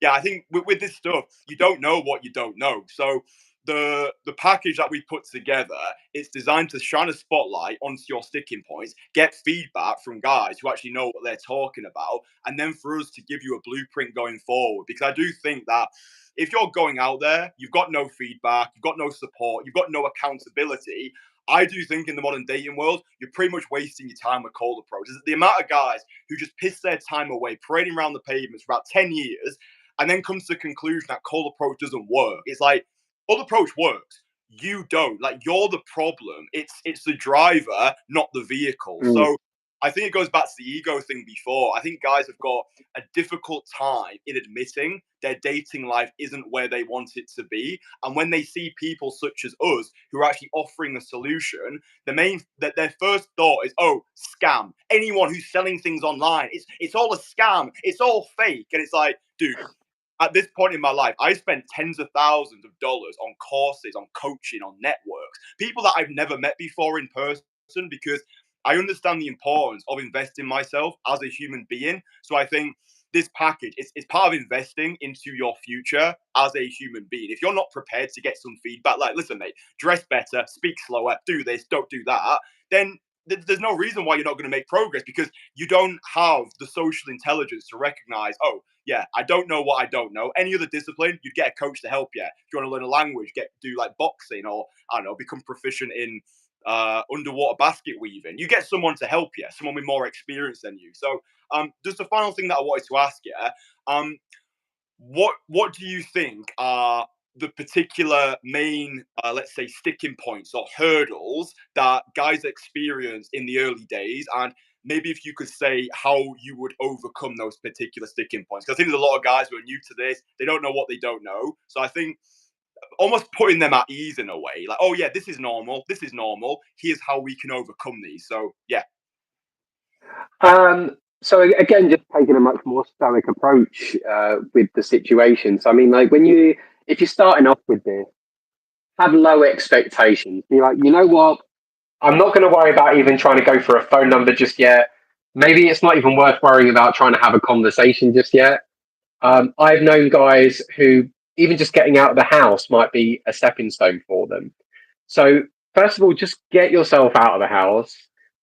Yeah, I think with this stuff, you don't know what you don't know. So the package that we put together, it's designed to shine a spotlight onto your sticking points, get feedback from guys who actually know what they're talking about, and then for us to give you a blueprint going forward. Because I do think that if you're going out there, you've got no feedback, you've got no support, you've got no accountability. I do think in the modern dating world, you're pretty much wasting your time with cold approaches. The amount of guys who just piss their time away parading around the pavements for about 10 years and then comes to the conclusion that cold approach doesn't work. It's like cold approach works. You don't. Like you're the problem. It's the driver, not the vehicle. Mm. So I think it goes back to the ego thing before. I think guys have got a difficult time in admitting their dating life isn't where they want it to be. And when they see people such as us who are actually offering a solution, their first thought is, oh, scam. Anyone who's selling things online, it's all a scam. It's all fake. And it's like, dude, at this point in my life, I spent tens of thousands of dollars on courses, on coaching, on networks, people that I've never met before in person because I understand the importance of investing in myself as a human being. So I think this package it's part of investing into your future as a human being. If you're not prepared to get some feedback, like, listen, mate, dress better, speak slower, do this, don't do that, then there's no reason why you're not going to make progress because you don't have the social intelligence to recognize, oh, yeah, I don't know what I don't know. Any other discipline, you'd get a coach to help you. If you want to learn a language, do like boxing or I don't know, become proficient in underwater basket weaving. You get someone to help you, someone with more experience than you. So, just a final thing that I wanted to ask you, what do you think are the particular main, let's say, sticking points or hurdles that guys experience in the early days, and maybe if you could say how you would overcome those particular sticking points. Because I think there's a lot of guys who are new to this, they don't know what they don't know. So I think almost putting them at ease in a way, like, oh yeah, this is normal, here's how we can overcome these. So yeah. So again, just taking a much more stoic approach with the situation. So I mean, like if you're starting off with this, have low expectations. Be like, you know what? I'm not going to worry about even trying to go for a phone number just yet. Maybe it's not even worth worrying about trying to have a conversation just yet. I've known guys who even just getting out of the house might be a stepping stone for them. So first of all, just get yourself out of the house,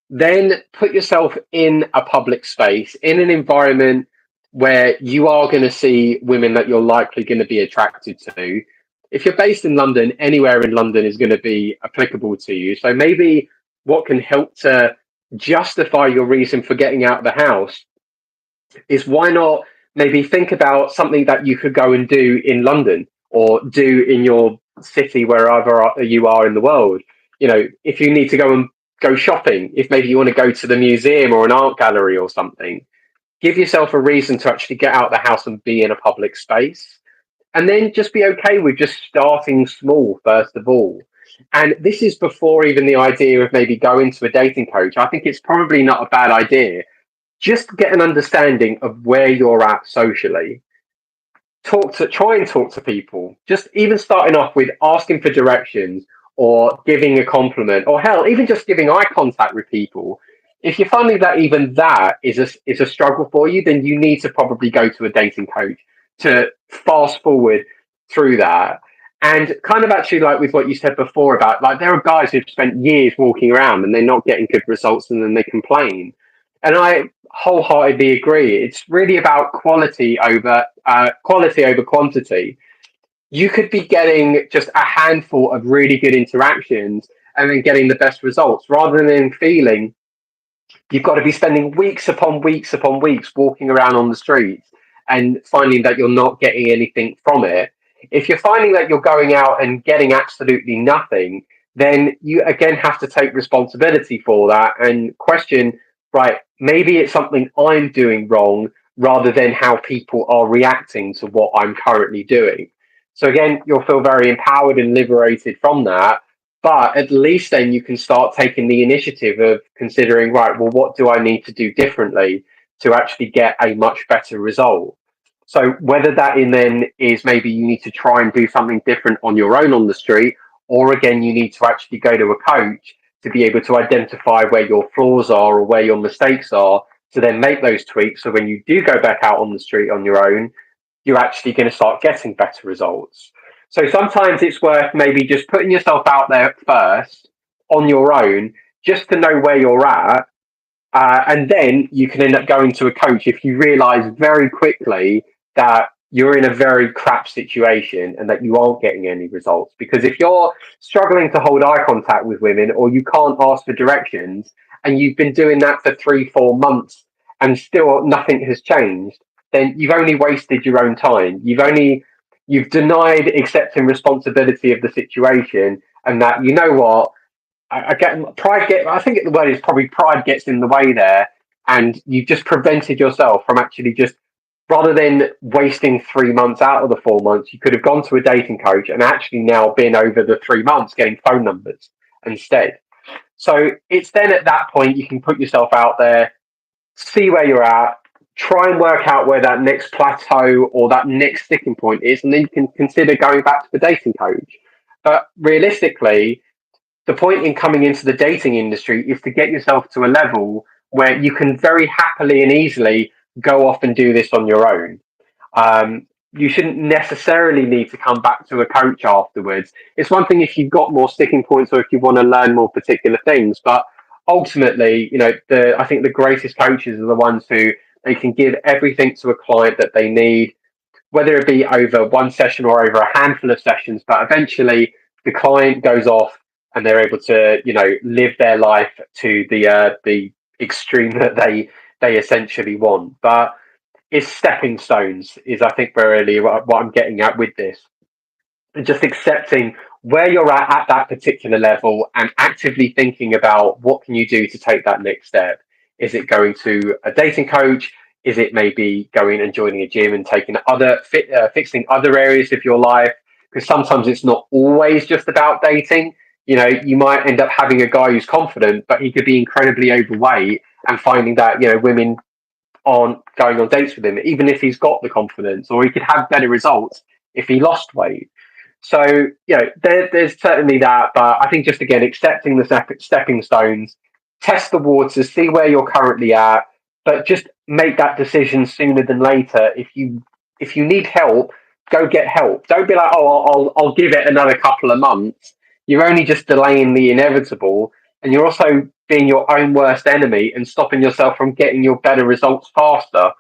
then put yourself in a public space, in an environment where you are going to see women that you're likely going to be attracted to. If you're based in London, anywhere in London is going to be applicable to you. So maybe what can help to justify your reason for getting out of the house is, why not maybe think about something that you could go and do in London or do in your city, wherever you are in the world. You know, if you need to go shopping, if maybe you want to go to the museum or an art gallery or something, give yourself a reason to actually get out of the house and be in a public space. And then just be okay with just starting small, first of all. And this is before even the idea of maybe going to a dating coach. I think it's probably not a bad idea. Just get an understanding of where you're at socially. Try and talk to people. Just even starting off with asking for directions or giving a compliment, or hell, even just giving eye contact with people. If you're finding that even that is a struggle for you, then you need to probably go to a dating coach to fast forward through that. And kind of actually, like with what you said before about, like, there are guys who've spent years walking around and they're not getting good results and then they complain. And I wholeheartedly agree. It's really about quality over quantity. You could be getting just a handful of really good interactions and then getting the best results, rather than feeling you've got to be spending weeks upon weeks upon weeks walking around on the streets and finding that you're not getting anything from it. If you're finding that you're going out and getting absolutely nothing, then you again have to take responsibility for that and question, right, maybe it's something I'm doing wrong rather than how people are reacting to what I'm currently doing. So again, you'll feel very empowered and liberated from that. But at least then you can start taking the initiative of considering, right, well, what do I need to do differently to actually get a much better result? So whether that in then is maybe you need to try and do something different on your own on the street, or again, you need to actually go to a coach to be able to identify where your flaws are or where your mistakes are, to then make those tweaks. So when you do go back out on the street on your own, you're actually going to start getting better results. So sometimes it's worth maybe just putting yourself out there first on your own, just to know where you're at. And then you can end up going to a coach if you realize very quickly that you're in a very crap situation and that you aren't getting any results. Because if you're struggling to hold eye contact with women, or you can't ask for directions, and you've been doing that for 3-4 months and still nothing has changed, then you've only wasted your own time. You've denied accepting responsibility of the situation, and that, you know what, I get pride. I think the word is probably pride gets in the way there, and you've just prevented yourself from actually just, rather than wasting 3 months out of the 4 months, you could have gone to a dating coach and actually now been over the 3 months getting phone numbers instead. So it's then at that point you can put yourself out there, see where you're at, try and work out where that next plateau or that next sticking point is, and then you can consider going back to the dating coach. But realistically, the point in coming into the dating industry is to get yourself to a level where you can very happily and easily go off and do this on your own. You shouldn't necessarily need to come back to a coach afterwards. It's one thing if you've got more sticking points or if you want to learn more particular things, but ultimately, you know, I think the greatest coaches are the ones who they can give everything to a client that they need, whether it be over one session or over a handful of sessions. But eventually, the client goes off and they're able to, you know, live their life to the extreme that they essentially want. But it's stepping stones is, I think, really what I'm getting at with this. just accepting where you're at that particular level and actively thinking about what can you do to take that next step. Is it going to a dating coach? Is it maybe going and joining a gym and taking fixing other areas of your life? Because sometimes it's not always just about dating. You know, you might end up having a guy who's confident, but he could be incredibly overweight, and finding that, you know, women aren't going on dates with him, even if he's got the confidence, or he could have better results if he lost weight. So, you know, there's certainly that, but I think just again accepting the stepping stones, test the waters, see where you're currently at, but just make that decision sooner than later. If you need help, go get help. Don't be like, oh, I'll give it another couple of months. You're only just delaying the inevitable, and you're also being your own worst enemy and stopping yourself from getting your better results faster.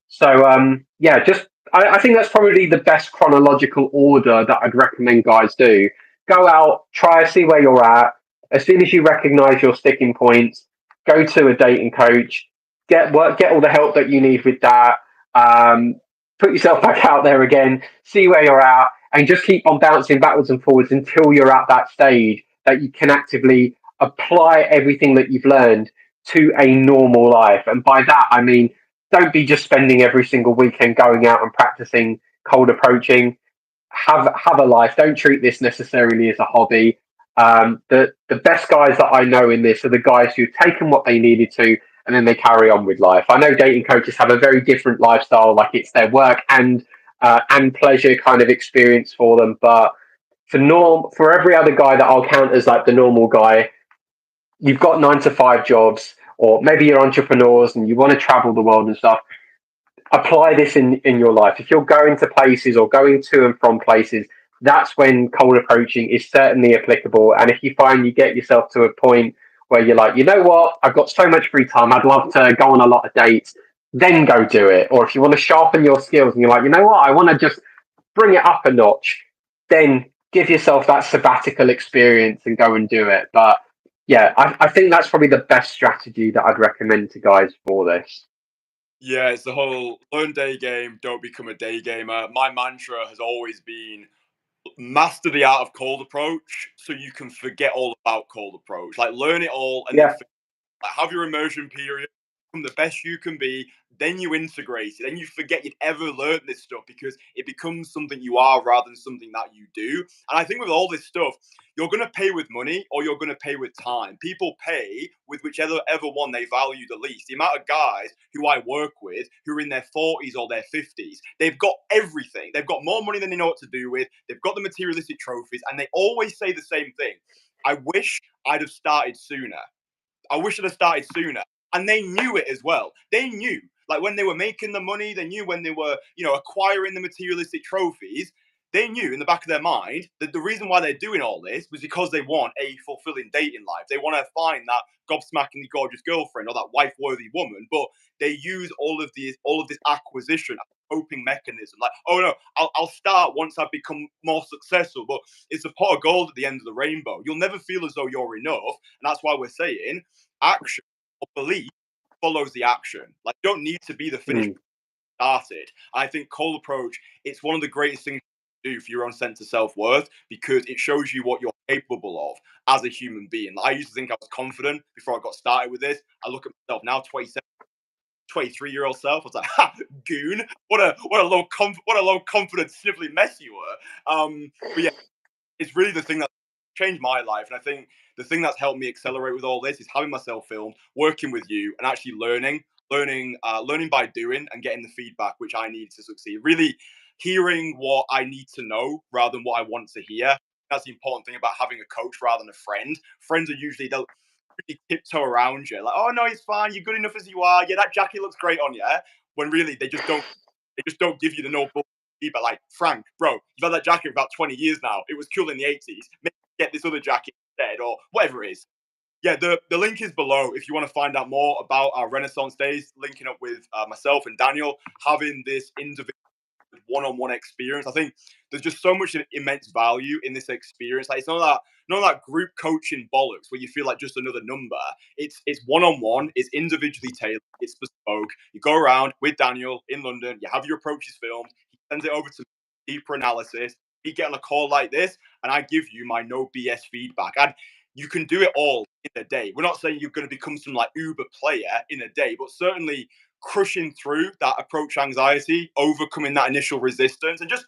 So, yeah, just I think that's probably the best chronological order that I'd recommend guys do. Go out, try, see where you're at. As soon as you recognise your sticking points, go to a dating coach, get all the help that you need with that. Um, Put yourself back out there again, see where you're at, and just keep on bouncing backwards and forwards until you're at that stage that you can actively apply everything that you've learned to a normal life. And by that, I mean, don't be just spending every single weekend going out and practicing cold approaching. Have a life. Don't treat this necessarily as a hobby. The best guys that I know in this are the guys who've taken what they needed to, and then they carry on with life. I know dating coaches have a very different lifestyle, like it's their work and pleasure kind of experience for them. But for every other guy that I'll count as like the normal guy, you've got 9 to 5 jobs, or maybe you're entrepreneurs and you want to travel the world and stuff. Apply this in your life. If you're going to places or going to and from places, that's when cold approaching is certainly applicable. And if you find you get yourself to a point where you're like, you know what, I've got so much free time, I'd love to go on a lot of dates, then go do it. Or if you want to sharpen your skills and you're like, you know what, I want to just bring it up a notch, then give yourself that sabbatical experience and go and do it. But yeah, I think that's probably the best strategy that I'd recommend to guys for this. Yeah, it's the whole learn day game, don't become a day gamer. My mantra has always been master the art of cold approach so you can forget all about cold approach. Like learn it all and then Yeah. like, have your immersion period, become the best you can be. Then you integrate it. Then you forget you'd ever learned this stuff because it becomes something you are rather than something that you do. And I think with all this stuff, you're going to pay with money or you're going to pay with time. People pay with whichever one they value the least. The amount of guys who I work with who are in their 40s or their 50s, they've got everything. They've got more money than they know what to do with. They've got the materialistic trophies, and they always say the same thing. I wish I'd have started sooner. I wish I'd have started sooner. And they knew it as well. They knew, like when they were making the money, they knew when they were, acquiring the materialistic trophies, they knew in the back of their mind that the reason why they're doing all this was because they want a fulfilling dating life. They want to find that gobsmackingly gorgeous girlfriend or that wife-worthy woman, but they use all of this acquisition as a coping mechanism. Like, oh no, I'll start once I've become more successful, but it's a pot of gold at the end of the rainbow. You'll never feel as though you're enough, and that's why we're saying action or belief follows the action. Like, you don't need to be the finished Mm. started. I think cold approach, it's one of the greatest things you do for your own sense of self-worth because it shows you what you're capable of as a human being. Like, I used to think I was confident before I got started with this. I look at myself now, 27, 23-year-old self. I was like, ha, goon! What a low confidence, sniffly mess you were. But yeah, it's really the thing that changed my life. And I think the thing that's helped me accelerate with all this is having myself filmed, working with you, and actually learning by doing and getting the feedback which I need to succeed. Really hearing what I need to know rather than what I want to hear. That's the important thing about having a coach rather than a friend. Friends are usually they'll really tiptoe around you, like, oh no, it's fine, you're good enough as you are. Yeah, that jacket looks great on you. When really they just don't give you the no but like, Frank, bro, you've had that jacket for about 20 years now. It was cool in the 80s. Maybe get this other jacket instead, or whatever it is. Yeah, the link is below if you want to find out more about our Renaissance days, linking up with myself and Daniel, having this individual one-on-one experience. I think there's just so much immense value in this experience. Like, it's not that group coaching bollocks where you feel like just another number. It's one-on-one, it's individually tailored, it's bespoke. You go around with Daniel in London, you have your approaches filmed, he sends it over to deeper analysis, get on a call like this and I give you my no BS feedback. And you can do it all in a day. We're not saying you're going to become some like Uber player in a day, but certainly crushing through that approach anxiety, overcoming that initial resistance, and just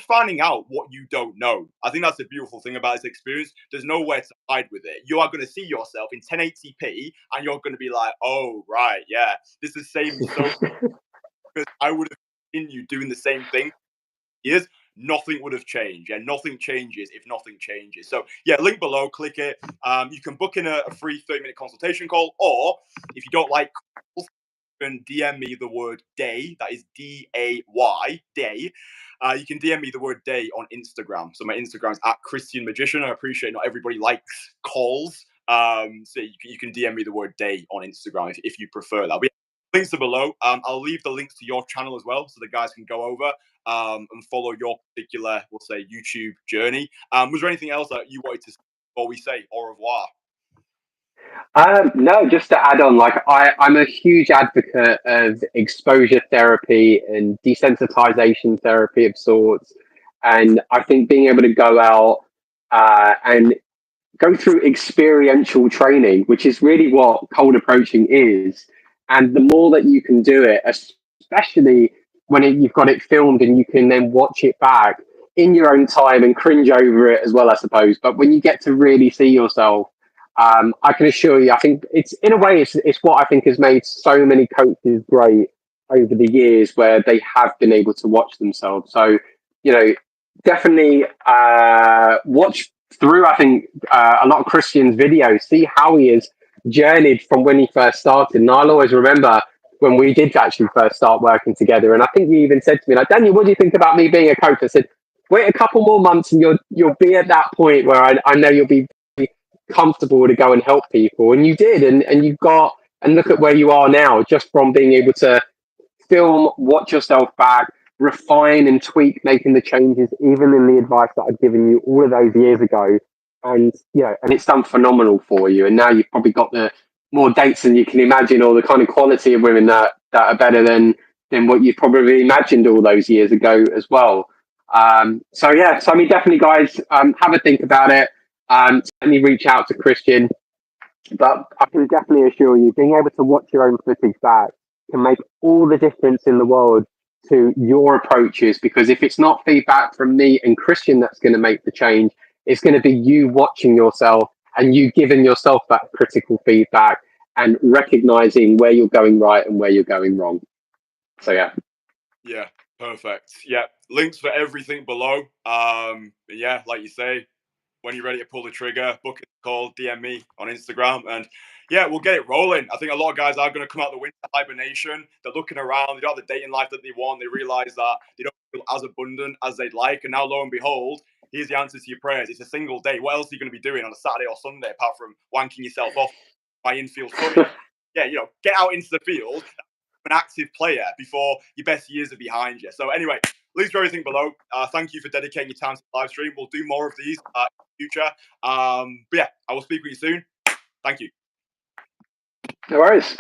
finding out what you don't know. I think that's the beautiful thing about this experience. There's nowhere to hide with it. You are going to see yourself in 1080p and you're going to be like, oh, right, yeah, this is the same. So because I would have continued doing the same thing years, nothing would have changed. Yeah, nothing changes if nothing changes. So yeah, link below, click it. You can book in a free 30-minute consultation call, or if you don't like calls, you can DM me the word day. That is DAY, day. You can DM me the word day on Instagram. So my Instagram is at Kristian Magician. I appreciate not everybody likes calls. So you can DM me the word day on Instagram if you prefer that. But yeah, links are below. I'll leave the links to your channel as well, so the guys can go over and follow your particular, we'll say, YouTube journey. Was there anything else that you wanted to say before we say au revoir? No, just to add on, like I'm a huge advocate of exposure therapy and desensitization therapy of sorts. And I think being able to go out and go through experiential training, which is really what cold approaching is. And the more that you can do it, especially when you've got it filmed and you can then watch it back in your own time and cringe over it as well, I suppose. But when you get to really see yourself, I can assure you, I think it's in a way, it's what I think has made so many coaches great over the years, where they have been able to watch themselves. So, you know, definitely watch through, I think, a lot of Kristian's videos, see how he has journeyed from when he first started. And I'll always remember when we did actually first start working together. And I think you even said to me, like, Daniel, what do you think about me being a coach? I said, wait a couple more months and you'll be at that point where I know you'll be comfortable to go and help people. And you did, and you've got, and look at where you are now, just from being able to film, watch yourself back, refine and tweak, making the changes, even in the advice that I'd given you all of those years ago. And and it's done phenomenal for you. And now you've probably got the more dates than you can imagine, or the kind of quality of women that are better than what you probably imagined all those years ago as well. So I mean, definitely, guys, have a think about it. Certainly reach out to Kristian, but I can definitely assure you, being able to watch your own footage back can make all the difference in the world to your approaches. Because if it's not feedback from me and Kristian that's going to make the change, it's going to be you watching yourself and you giving yourself that critical feedback and recognizing where you're going right and where you're going wrong. So Yeah, perfect. Yeah, links for everything below. Yeah, like you say, when you're ready to pull the trigger, book a call, DM me on Instagram, and yeah, we'll get it rolling. I think a lot of guys are going to come out the winter hibernation. They're looking around, they don't have the dating life that they want. They realize that they don't feel as abundant as they'd like, and now lo and behold, here's the answer to your prayers. It's a single day. What else are you going to be doing on a Saturday or Sunday apart from wanking yourself off by infield footage? Yeah, get out into the field, an active player before your best years are behind you. So anyway, links for everything below. Thank you for dedicating your time to the live stream. We'll do more of these in the future. But yeah, I will speak with you soon. Thank you. no worries.